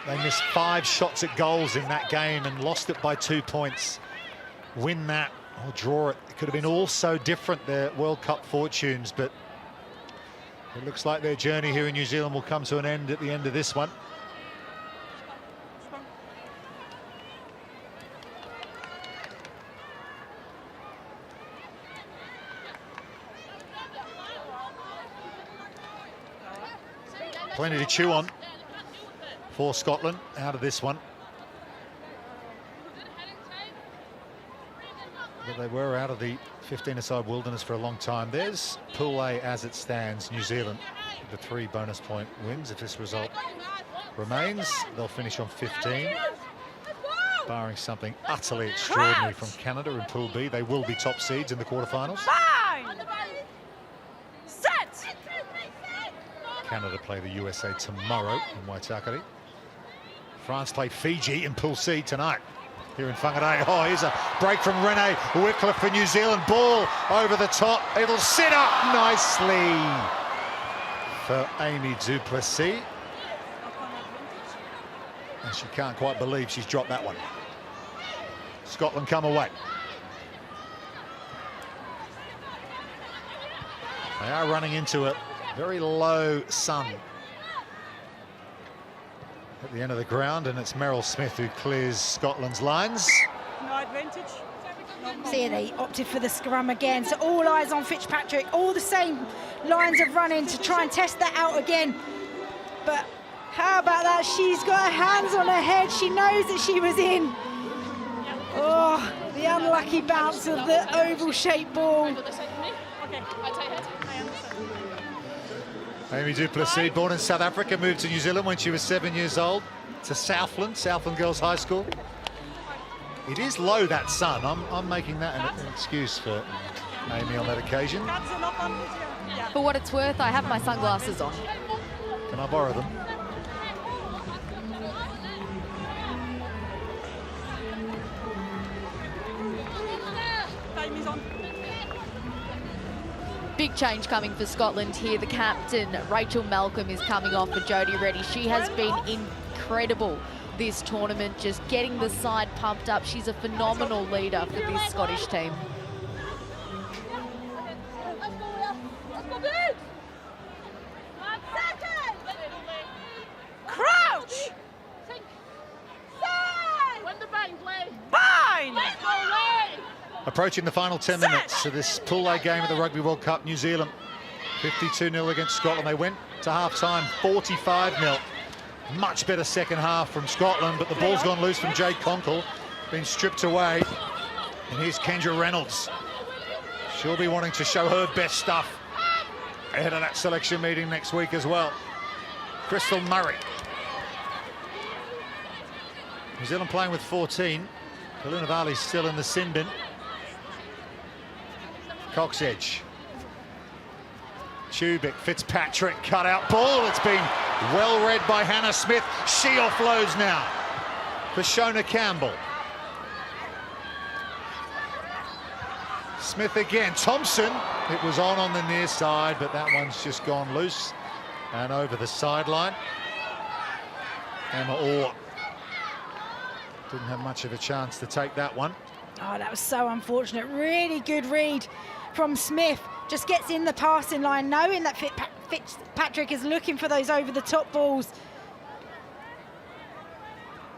They missed 5 shots at goals in that game and lost it by 2 points. Win that or draw it. It could have been all so different, their World Cup fortunes, but it looks like their journey here in New Zealand will come to an end at the end of this one. Plenty to chew on for Scotland out of this one. But they were out of the 15-a-side wilderness for a long time. There's Pool A as it stands. New Zealand, the 3 bonus point wins. If this result remains, they'll finish on 15. Barring something utterly extraordinary from Canada in Pool B, they will be top seeds in the quarterfinals. Canada play the USA tomorrow in Waitakere. France play Fiji in Pool C tonight here in Whangarei. Oh, here's a break from Renee Wycliffe for New Zealand. Ball over the top. It'll sit up nicely for Amy du Plessis. And she can't quite believe she's dropped that one. Scotland come away. They are running into a very low sun at the end of the ground, and it's Meryl Smith who clears Scotland's lines. No advantage. See, they opted for the scrum again, so all eyes on Fitzpatrick, all the same lines of running to try and test that out again. But how about that? She's got her hands on her head. She knows that she was in. Oh, the unlucky bounce of the oval-shaped ball. Amy du Plessis, born in South Africa, moved to New Zealand when she was 7 years old, to Southland Girls High School. It is low, that sun. I'm making that an excuse for Amy on that occasion. For what it's worth, I have my sunglasses on. Can I borrow them? Time is on. Big change coming for Scotland here. The captain, Rachel Malcolm, is coming off for Jodie Reddy. She has been incredible this tournament, just getting the side pumped up. She's a phenomenal leader for this Scottish team. Crouch! Bind! Approaching the final 10 minutes of this Pool A game of the Rugby World Cup, New Zealand 52-0 against Scotland. They went to half-time 45-0. Much better second half from Scotland, but the ball's gone loose from Jade Conkle, been stripped away. And here's Kendra Reynolds. She'll be wanting to show her best stuff ahead of that selection meeting next week as well. Crystal Murray. New Zealand playing with 14. Kalunavali's still in the sin bin. Cox edge. Tubic, Fitzpatrick, cut out ball. It's been well read by Hannah Smith. She offloads now for Shona Campbell. Smith again. Thompson, it was on the near side, but that one's just gone loose and over the sideline. Emma Orr didn't have much of a chance to take that one. Oh, that was so unfortunate. Really good read from Smith. Just gets in the passing line, knowing that Fitzpatrick is looking for those over-the-top balls.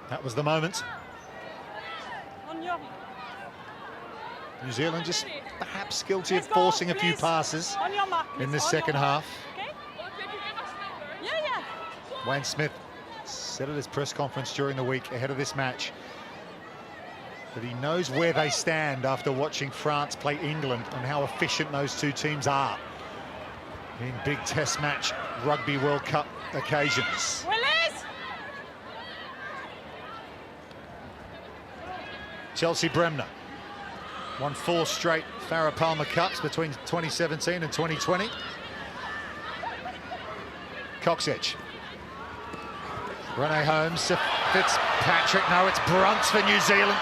That was the moment. On your... New Zealand just perhaps guilty of Let's go, forcing a few please. passes On your mark, in please. this On second your mark. half. Okay? Yeah, yeah. Wayne Smith said at his press conference during the week ahead of this match that he knows where they stand after watching France play England and how efficient those two teams are in big test match Rugby World Cup occasions. Willis! Chelsea Bremner won 4 straight Farah Palmer Cups between 2017 and 2020. Coxedge. Renee Holmes to Fitzpatrick. No, it's Brunt for New Zealand.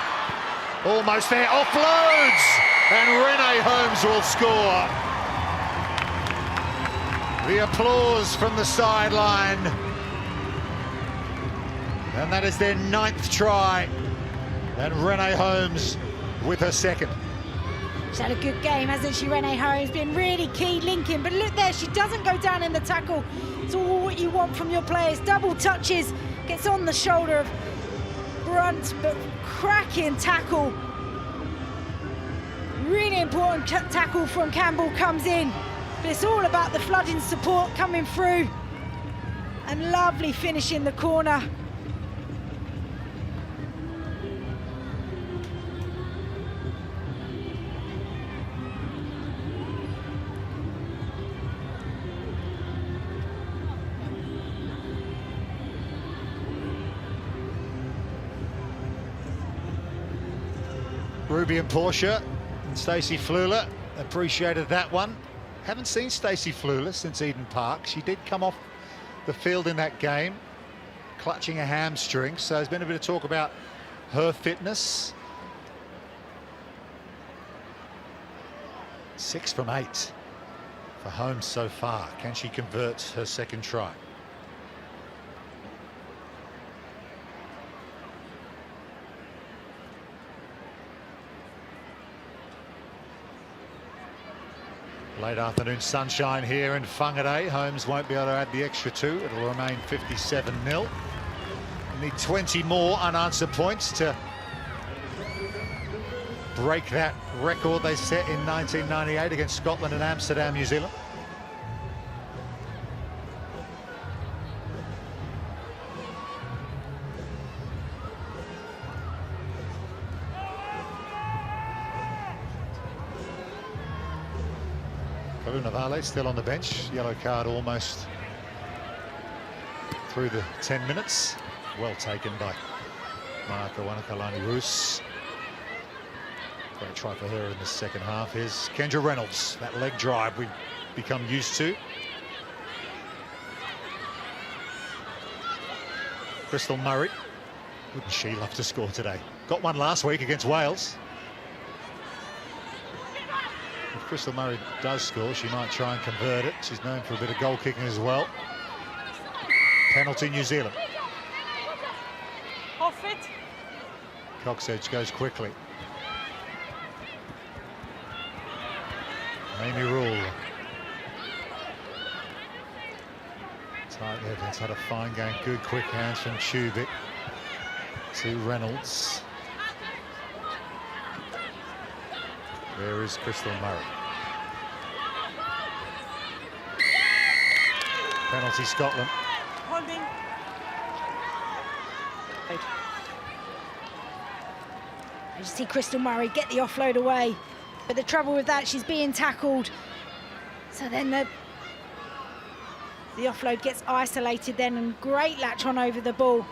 Almost there. Offloads! And Renee Holmes will score. The applause from the sideline. And that is their 9th try. And Renee Holmes with her 2nd. She's had a good game, hasn't she, Renee Holmes? Been really key linking, but look there, she doesn't go down in the tackle. It's all what you want from your players. Double touches, gets on the shoulder of Brunt, but cracking tackle. Really important tackle from Campbell comes in. But it's all about the flooding support coming through. And lovely finish in the corner. Ruby and Portia and Stacey Flula appreciated that one. Haven't seen Stacey Flula since Eden Park. She did come off the field in that game, clutching a hamstring, so there's been a bit of talk about her fitness. 6 from 8 for Holmes so far. Can she convert her 2nd try? Late afternoon sunshine here in Whangarei. Holmes won't be able to add the extra 2. It'll remain 57-0. Need 20 more unanswered points to break that record they set in 1998 against Scotland and Amsterdam, New Zealand. Kalunavale still on the bench. Yellow card almost through the 10 minutes. Well taken by Marika Wanakalani-Roos. Great try for her in the second half. Here's Kendra Reynolds. That leg drive we've become used to. Crystal Murray. Wouldn't she love to score today? Got one last week against Wales. If Crystal Murray does score, she might try and convert it. She's known for a bit of goal kicking as well. Penalty New Zealand. Off it. Coxedge goes quickly. Amy Rule. Tight Evans had a fine game. Good quick hands from Tubic to Reynolds. There is Crystal Murray. Penalty Scotland. Holding. You see Crystal Murray get the offload away, but the trouble with that, she's being tackled. So then the offload gets isolated then, and great latch on over the ball.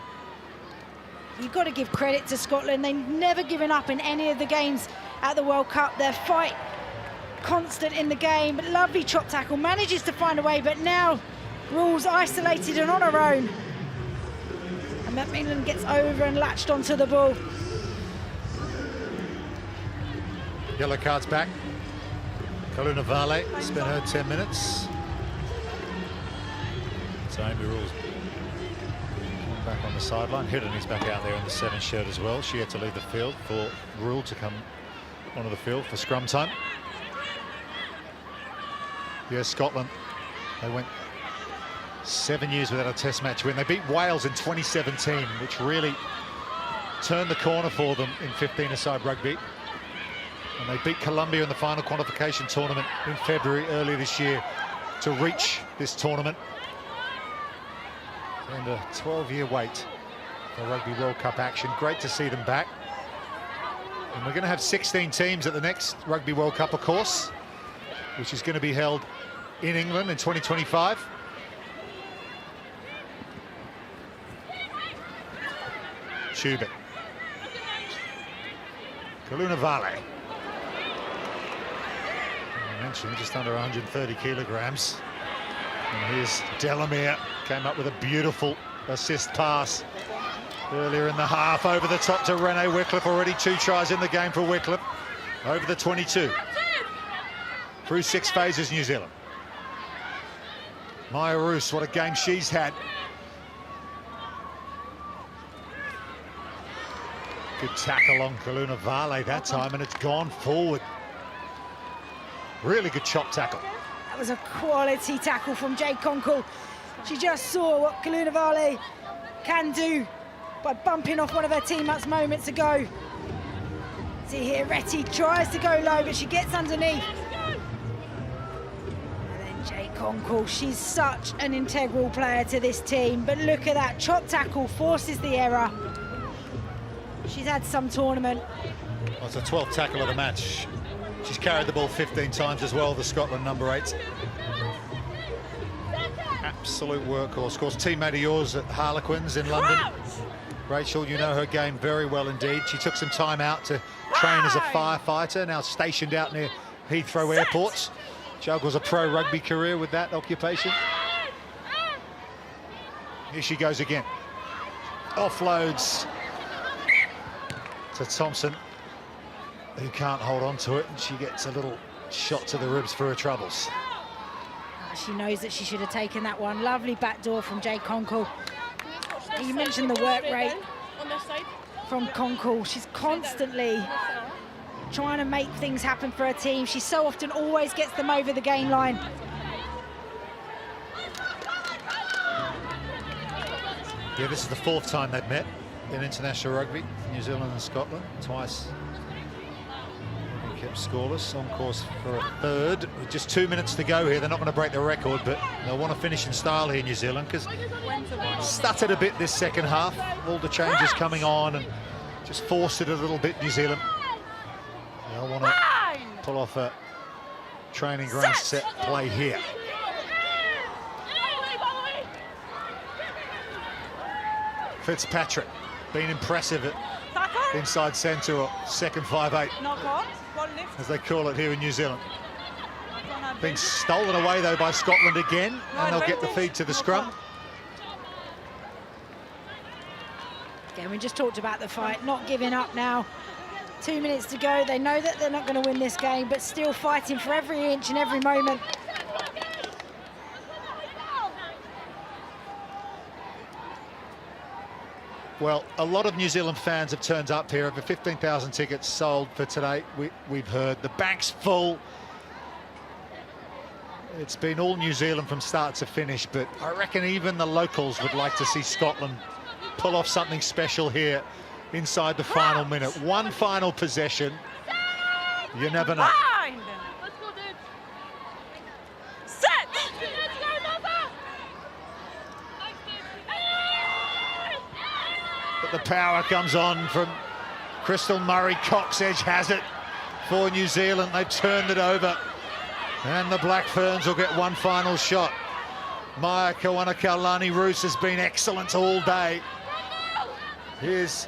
You've got to give credit to Scotland. They've never given up in any of the games at the World Cup. Their fight constant in the game, but lovely chop tackle, manages to find a way, but now Rule's isolated and on her own. And Macmillan gets over and latched onto the ball. Yellow cards back. Kalunavale spent her 10 minutes. So Amy Rule's back on the sideline. Hidden is back out there in the 7 shirt as well. She had to leave the field for Rule to come onto the field for scrum time. Yes, Scotland, they went 7 years without a test match win. They beat Wales in 2017, which really turned the corner for them in 15-a-side rugby. And they beat Colombia in the final qualification tournament in February earlier this year to reach this tournament. And a 12-year wait for Rugby World Cup action. Great to see them back. And we're going to have 16 teams at the next Rugby World Cup, of course, which is going to be held in England in 2025. Tubic. Kaluna Vale. I mentioned just under 130 kilograms. And here's Delamere, came up with a beautiful assist pass earlier in the half, over the top to Renee Wycliffe. Already 2 tries in the game for Wycliffe, over the 22. Through 6 phases, New Zealand. Maya Roos, what a game she's had. Good tackle on Kaluna Vale that time, and it's gone forward. Really good chop tackle. That was a quality tackle from Jade Conkle. She just saw what Kaluna Vale can do by bumping off one of her teammates moments ago. See here, Retty tries to go low, but she gets underneath. And then Jade Conkle, she's such an integral player to this team. But look at that, chop tackle forces the error. She's had some tournament. Well, it's a 12th tackle of the match. She's carried the ball 15 times as well, the Scotland number 8. Absolute workhorse. Of course, teammate of yours at Harlequins in London. Rachel, you know her game very well indeed. She took some time out to train as a firefighter, now stationed out near Heathrow Airport. Juggles a pro rugby career with that occupation. Here she goes again. Offloads to Thompson, who can't hold on to it, and she gets a little shot to the ribs for her troubles. She knows that she should have taken that one. Lovely backdoor from Jade Conkle. You mentioned the work rate from Conkle. She's constantly trying to make things happen for her team. She so often always gets them over the gain line. Yeah, this is the 4th time they've met in international rugby, New Zealand and Scotland. Twice they kept scoreless, on course for a 3rd. With just 2 minutes to go here, they're not going to break the record, but they'll want to finish in style here, New Zealand, because stuttered a bit this second half. All the changes coming on and just forced it a little bit, New Zealand. They'll want to pull off a training ground set play here. Fitzpatrick, been impressive at inside centre or second 5'8", as they call it here in New Zealand. Been stolen away though by Scotland again, and they'll get the feed to the scrum. Again, we just talked about the fight, not giving up now. 2 minutes to go. They know that they're not going to win this game, but still fighting for every inch and every moment. Well, a lot of New Zealand fans have turned up here. Over 15,000 tickets sold for today, we've heard. The bank's full. It's been all New Zealand from start to finish, but I reckon even the locals would like to see Scotland pull off something special here inside the final minute. One final possession. You never know. But the power comes on from Crystal Murray. Coxedge has it for New Zealand. They've turned it over. And the Black Ferns will get one final shot. Maya Kawanakaulani Roos has been excellent all day. Here's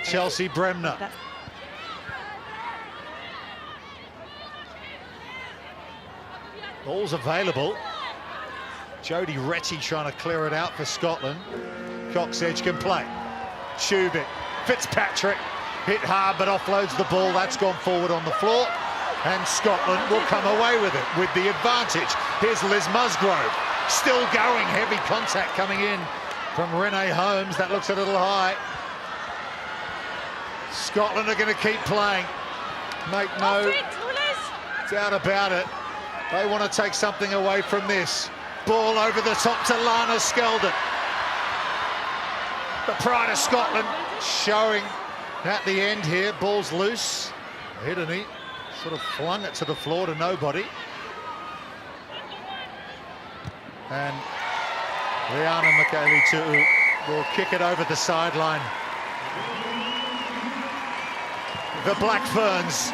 Chelsea Bremner. Ball's available. Jodie Retty trying to clear it out for Scotland. Coxedge can play. Tubic, Fitzpatrick hit hard but offloads the ball. That's gone forward on the floor, and Scotland will come away with it with the advantage. Here's Liz Musgrove, still going, heavy contact coming in from Renee Holmes. That looks a little high. Scotland are going to keep playing. Make no doubt about it. They want to take something away from this. Ball over the top to Lana Skeldon. The pride of Scotland showing at the end here. Ball's loose. Hideni sort of flung it to the floor to nobody. And Riana Mikaele-Tu'u will kick it over the sideline. The Black Ferns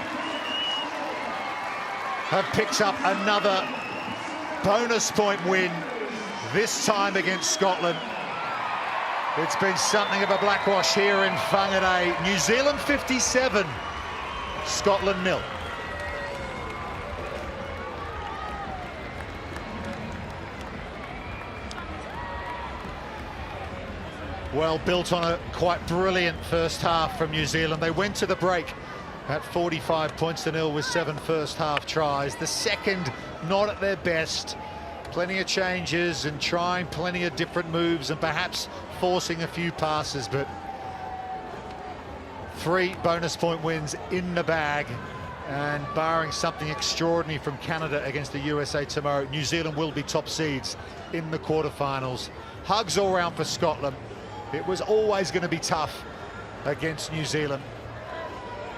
have picked up another bonus point win, this time against Scotland. It's been something of a blackwash here in Whangarei. New Zealand 57, Scotland 0. Well, built on a quite brilliant first half from New Zealand. They went to the break at 45 points to nil with 7 first half tries. The second, not at their best. Plenty of changes and trying plenty of different moves and perhaps forcing a few passes, but 3 bonus point wins in the bag. And barring something extraordinary from Canada against the USA tomorrow, New Zealand will be top seeds in the quarterfinals. Hugs all round for Scotland. It was always going to be tough against New Zealand,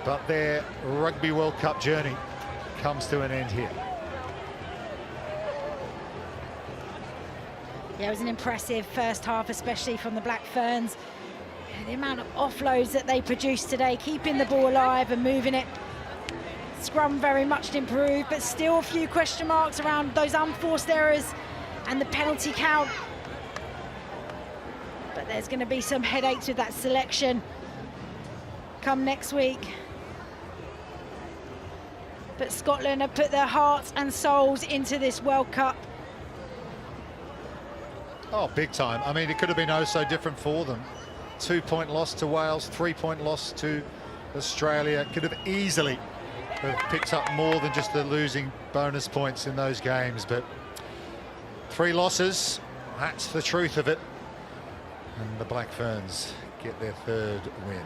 but their Rugby World Cup journey comes to an end here. Yeah, it was an impressive first half, especially from the Black Ferns. The amount of offloads that they produced today, keeping the ball alive and moving it. Scrum very much improved, but still a few question marks around those unforced errors and the penalty count. But there's going to be some headaches with that selection come next week. But Scotland have put their hearts and souls into this World Cup. Oh, big time. I mean, it could have been oh so different for them. 2-point loss to Wales, 3-point loss to Australia. Could have easily have picked up more than just the losing bonus points in those games, but 3 losses, that's the truth of it. And the Black Ferns get their 3rd win.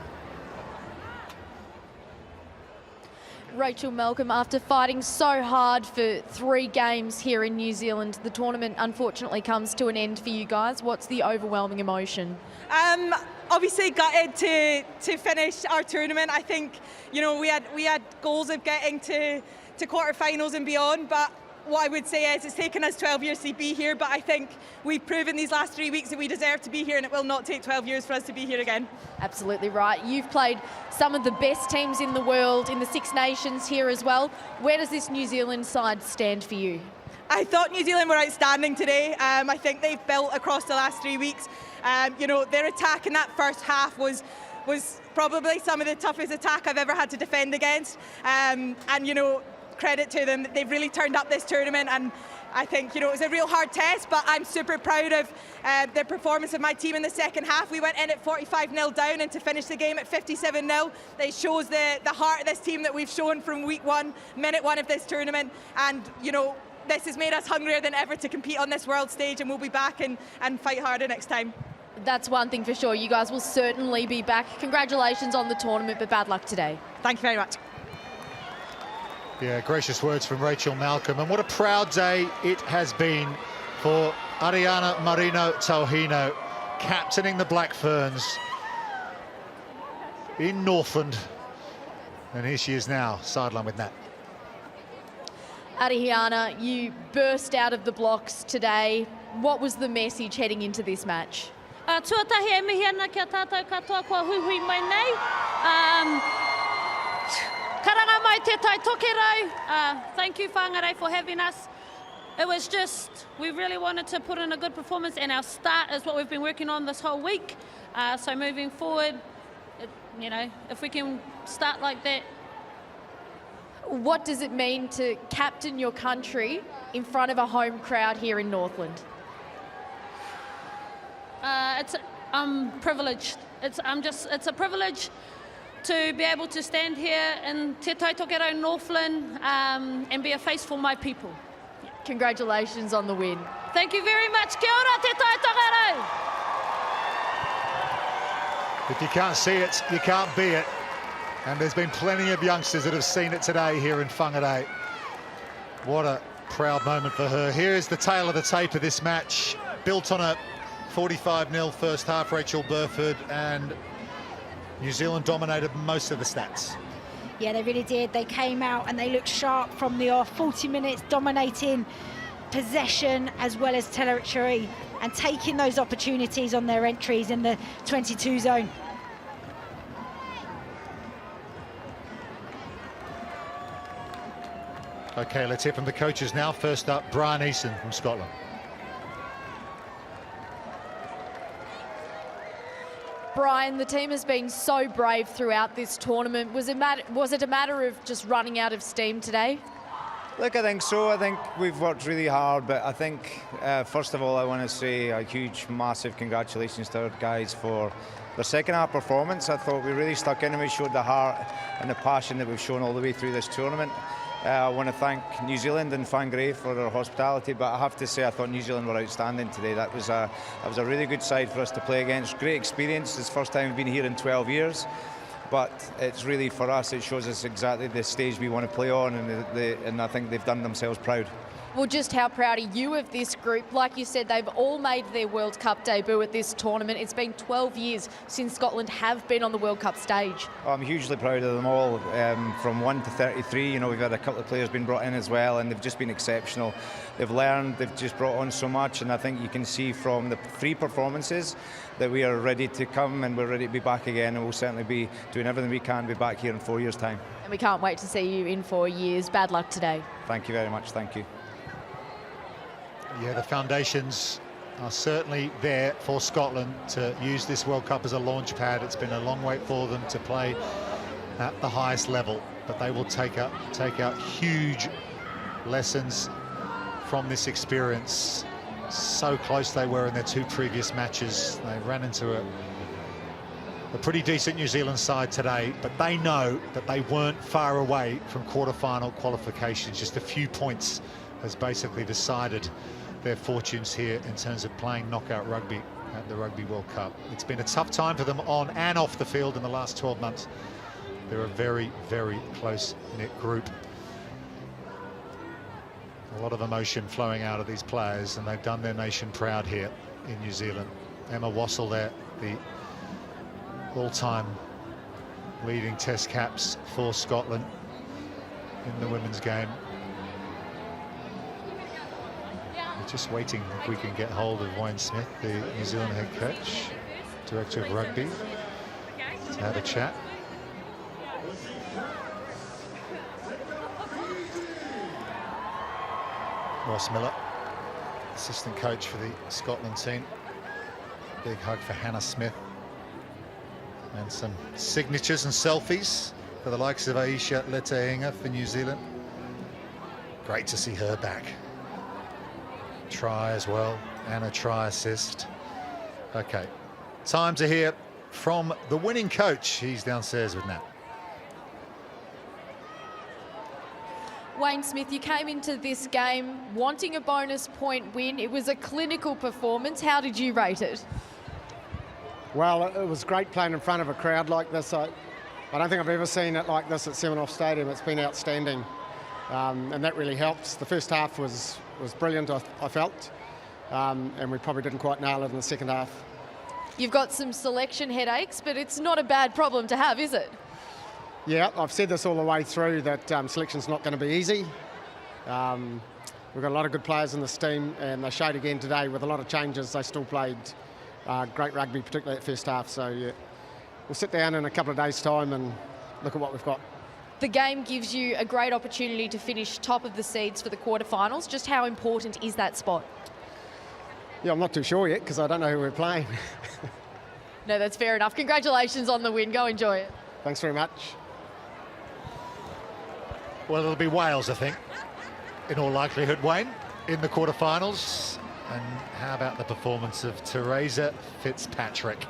Rachel Malcolm, after fighting so hard for 3 games here in New Zealand, the tournament unfortunately comes to an end for you guys. What's the overwhelming emotion? Obviously gutted to finish our tournament. I think, you know, we had goals of getting to quarterfinals and beyond, but what I would say is it's taken us 12 years to be here, but I think we've proven these last 3 weeks that we deserve to be here, and it will not take 12 years for us to be here again. Absolutely right. You've played some of the best teams in the world in the Six Nations here as well. Where does this New Zealand side stand for you? I thought New Zealand were outstanding today. I think they've built across the last 3 weeks. You know, their attack in that first half was probably some of the toughest attack I've ever had to defend against. And, you know, credit to them, they've really turned up this tournament, and I think, you know, it was a real hard test, but I'm super proud of the performance of my team in the second half. We went in at 45-0 down, and to finish the game at 57-0, it shows the heart of this team that we've shown from week 1, minute 1 of this tournament. And, you know, this has made us hungrier than ever to compete on this world stage, and we'll be back and fight harder next time. That's one thing for sure. You guys will certainly be back. Congratulations on the tournament, but bad luck today. Thank you very much. Yeah, gracious words from Rachel Malcolm. And what a proud day it has been for Ariana Marino-Tauhino, captaining the Black Ferns in Northland. And here she is now, sideline with Nat. Ariana, you burst out of the blocks today. What was the message heading into this match? Tuatahi e mihi ana kia tātou katoa kua hui mai nei. Karanga mai te tai tokerau. Thank you, Whangarei, for having us. It was just, we really wanted to put in a good performance, and our start is what we've been working on this whole week. So moving forward, you know, if we can start like that. What does it mean to captain your country in front of a home crowd here in Northland? I'm privileged. It's a privilege to be able to stand here in Te Tai Tokerau, Northland, and be a face for my people. Congratulations on the win. Thank you very much. Kia ora, Te Tai Tokerau. If you can't see it, you can't be it. And there's been plenty of youngsters that have seen it today here in Whangarei. What a proud moment for her. Here is the tale of the tape of this match, built on a 45-0 first half. Rachel Burford, and New Zealand dominated most of the stats. Yeah, they really did. They came out and they looked sharp from the off. 40 minutes dominating possession as well as territory and taking those opportunities on their entries in the 22 zone. Okay, let's hear from the coaches now. First up, Brian Eason from Scotland. Brian, the team has been so brave throughout this tournament. Was it a matter of just running out of steam today? Look, I think so. I think we've worked really hard, but I think, first of all, I want to say a huge, massive congratulations to our guys for their second half performance. I thought we really stuck in and we showed the heart and the passion that we've shown all the way through this tournament. I want to thank New Zealand and Whangarei for their hospitality, but I have to say I thought New Zealand were outstanding today. That was a really good side for us to play against. Great experience. It's the first time we've been here in 12 years. But it's really, for us, it shows us exactly the stage we want to play on, and I think they've done themselves proud. Well, just how proud are you of this group? Like you said, they've all made their World Cup debut at this tournament. It's been 12 years since Scotland have been on the World Cup stage. I'm hugely proud of them all, from 1 to 33. You know, we've had a couple of players been brought in as well, and they've just been exceptional. They've learned, they've just brought on so much, and I think you can see from the 3 performances that we are ready to come and we're ready to be back again, and we'll certainly be doing everything we can to be back here in 4 years' time. And we can't wait to see you in 4 years. Bad luck today. Thank you very much. Thank you. Yeah, the foundations are certainly there for Scotland to use this World Cup as a launch pad. It's been a long wait for them to play at the highest level, but they will take out huge lessons from this experience. So close they were in their 2 previous matches. They ran into a pretty decent New Zealand side today, but they know that they weren't far away from quarter-final qualifications. Just a few points has basically decided their fortunes here in terms of playing knockout rugby at the Rugby World Cup. It's been a tough time for them on and off the field in the last 12 months. They're a very, very close-knit group. A lot of emotion flowing out of these players, and they've done their nation proud here in New Zealand. Emma Wassell there, the all-time leading test caps for Scotland in the women's game. We're just waiting if we can get hold of Wayne Smith, the New Zealand head coach, director of rugby, to have a chat. Ross Miller, assistant coach for the Scotland team. Big hug for Hannah Smith. And some signatures and selfies for the likes of Aisha Letehinga for New Zealand. Great to see her back. Try as well, and a try assist. Okay, time to hear from the winning coach. He's downstairs with Nat. Wayne Smith, you came into this game wanting a bonus point win. It was a clinical performance. How did you rate it? Well, it was great playing in front of a crowd like this. I don't think I've ever seen it like this at Seminoff Stadium. It's been outstanding, and that really helps. The first half was brilliant, I felt, and we probably didn't quite nail it in the second half. You've got some selection headaches, but it's not a bad problem to have, is it? Yeah, I've said this all the way through, that selection's not going to be easy. We've got a lot of good players in this team, and they showed again today with a lot of changes. They still played great rugby, particularly at first half. So yeah, we'll sit down in a couple of days' time and look at what we've got. The game gives you a great opportunity to finish top of the seeds for the quarterfinals. Just how important is that spot? Yeah, I'm not too sure yet because I don't know who we're playing. No, that's fair enough. Congratulations on the win. Go enjoy it. Thanks very much. Well, it'll be Wales, I think, in all likelihood, Wayne, in the quarterfinals. And how about the performance of Teresa Fitzpatrick?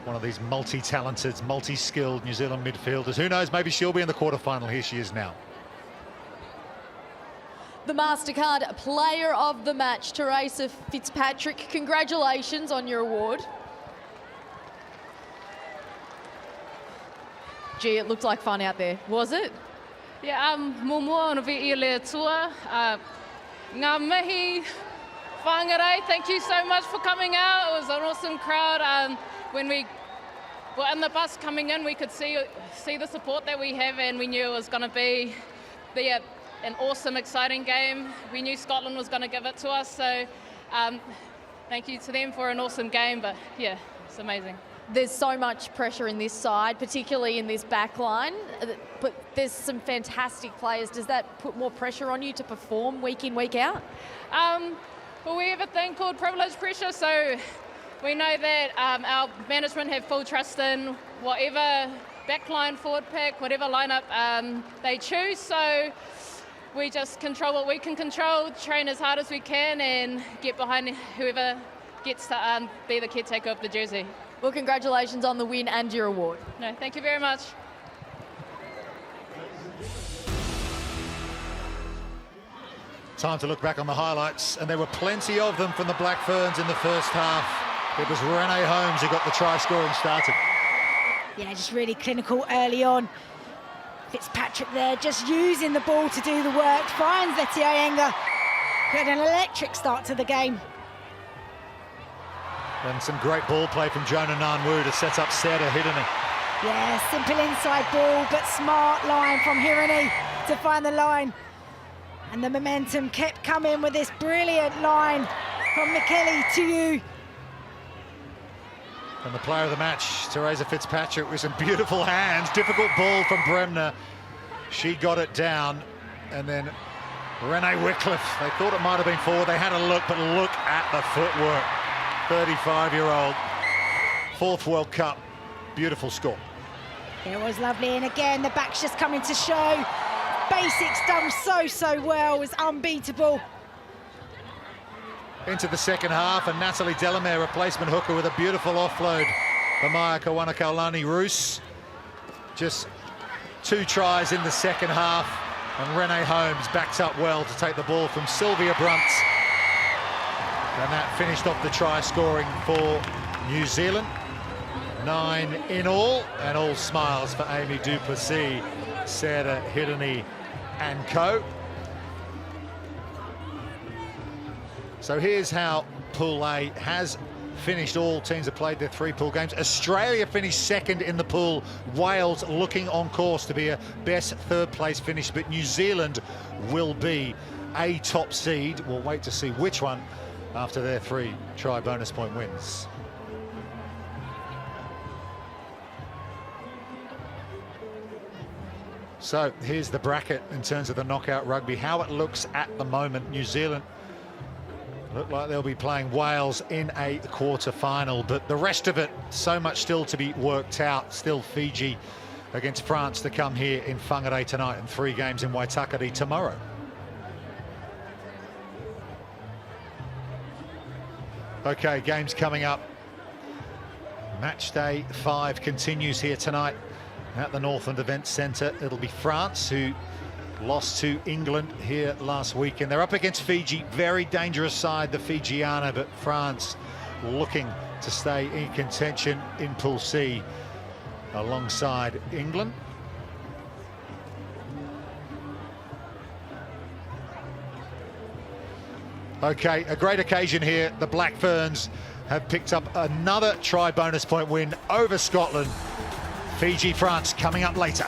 One of these multi-talented, multi-skilled New Zealand midfielders. Who knows, maybe she'll be in the quarterfinal. Here she is now. The MasterCard Player of the Match, Teresa Fitzpatrick. Congratulations on your award. Gee, it looked like fun out there. Was it? Yeah, mua ona vi le tua. Ngā mihi, whangarei, thank you so much for coming out. It was an awesome crowd. When we were in the bus coming in, we could see the support that we have, and we knew it was going to be an awesome, exciting game. We knew Scotland was going to give it to us, so thank you to them for an awesome game, but yeah, it's amazing. There's so much pressure in this side, particularly in this back line, but there's some fantastic players. Does that put more pressure on you to perform week in, week out? Well, we have a thing called privilege pressure, so we know that our management have full trust in whatever backline, forward pack, whatever lineup they choose, so we just control what we can control, train as hard as we can, and get behind whoever gets to be the caretaker of the jersey. Well, congratulations on the win and your award. No, thank you very much. Time to look back on the highlights, and there were plenty of them from the Black Ferns in the first half. It was Renee Holmes who got the try scoring started. Yeah, just really clinical early on. Fitzpatrick there, just using the ball to do the work, finds Leti Ayenga, who had an electric start to the game. And some great ball play from Jonah Ngannou to set up Sarah Hirini. Yeah, simple inside ball, but smart line from Hirini to find the line. And the momentum kept coming with this brilliant line from Michele Tuiu. And the player of the match, Teresa Fitzpatrick, with some beautiful hands. Difficult ball from Bremner. She got it down. And then Renee Wycliffe, they thought it might have been forward. They had a look, but look at the footwork. 35-year-old, fourth World Cup, beautiful score. It was lovely, and again, the back's just coming to show. Basics done so well, it was unbeatable. Into the second half, and Natalie Delamere, replacement hooker, with a beautiful offload for Maya Kawanakaulani-Roos. Just 2 tries in the second half, and Renee Holmes backs up well to take the ball from Sylvia Brunt. And that finished off the try scoring for New Zealand. 9 in all, and all smiles for Amy du Plessis, Sarah Hirini and co. So here's how Pool A has finished. All teams have played their 3 pool games. Australia finished second in the pool. Wales looking on course to be a best third place finish, but New Zealand will be a top seed. We'll wait to see which one after their 3 try bonus point wins. So here's the bracket in terms of the knockout rugby, how it looks at the moment. New Zealand look like they'll be playing Wales in a quarter-final, but the rest of it, so much still to be worked out. Still Fiji against France to come here in Whangarei tonight, and 3 games in Waitakere tomorrow. Okay, games coming up. Match day 5 continues here tonight at the Northland Events Centre. It'll be France, who lost to England here last week, and they're up against Fiji. Very dangerous side, the Fijiana, but France looking to stay in contention in Pool C alongside England. Okay, a great occasion here. The Black Ferns have picked up another try bonus point win over Scotland. Fiji, France coming up later.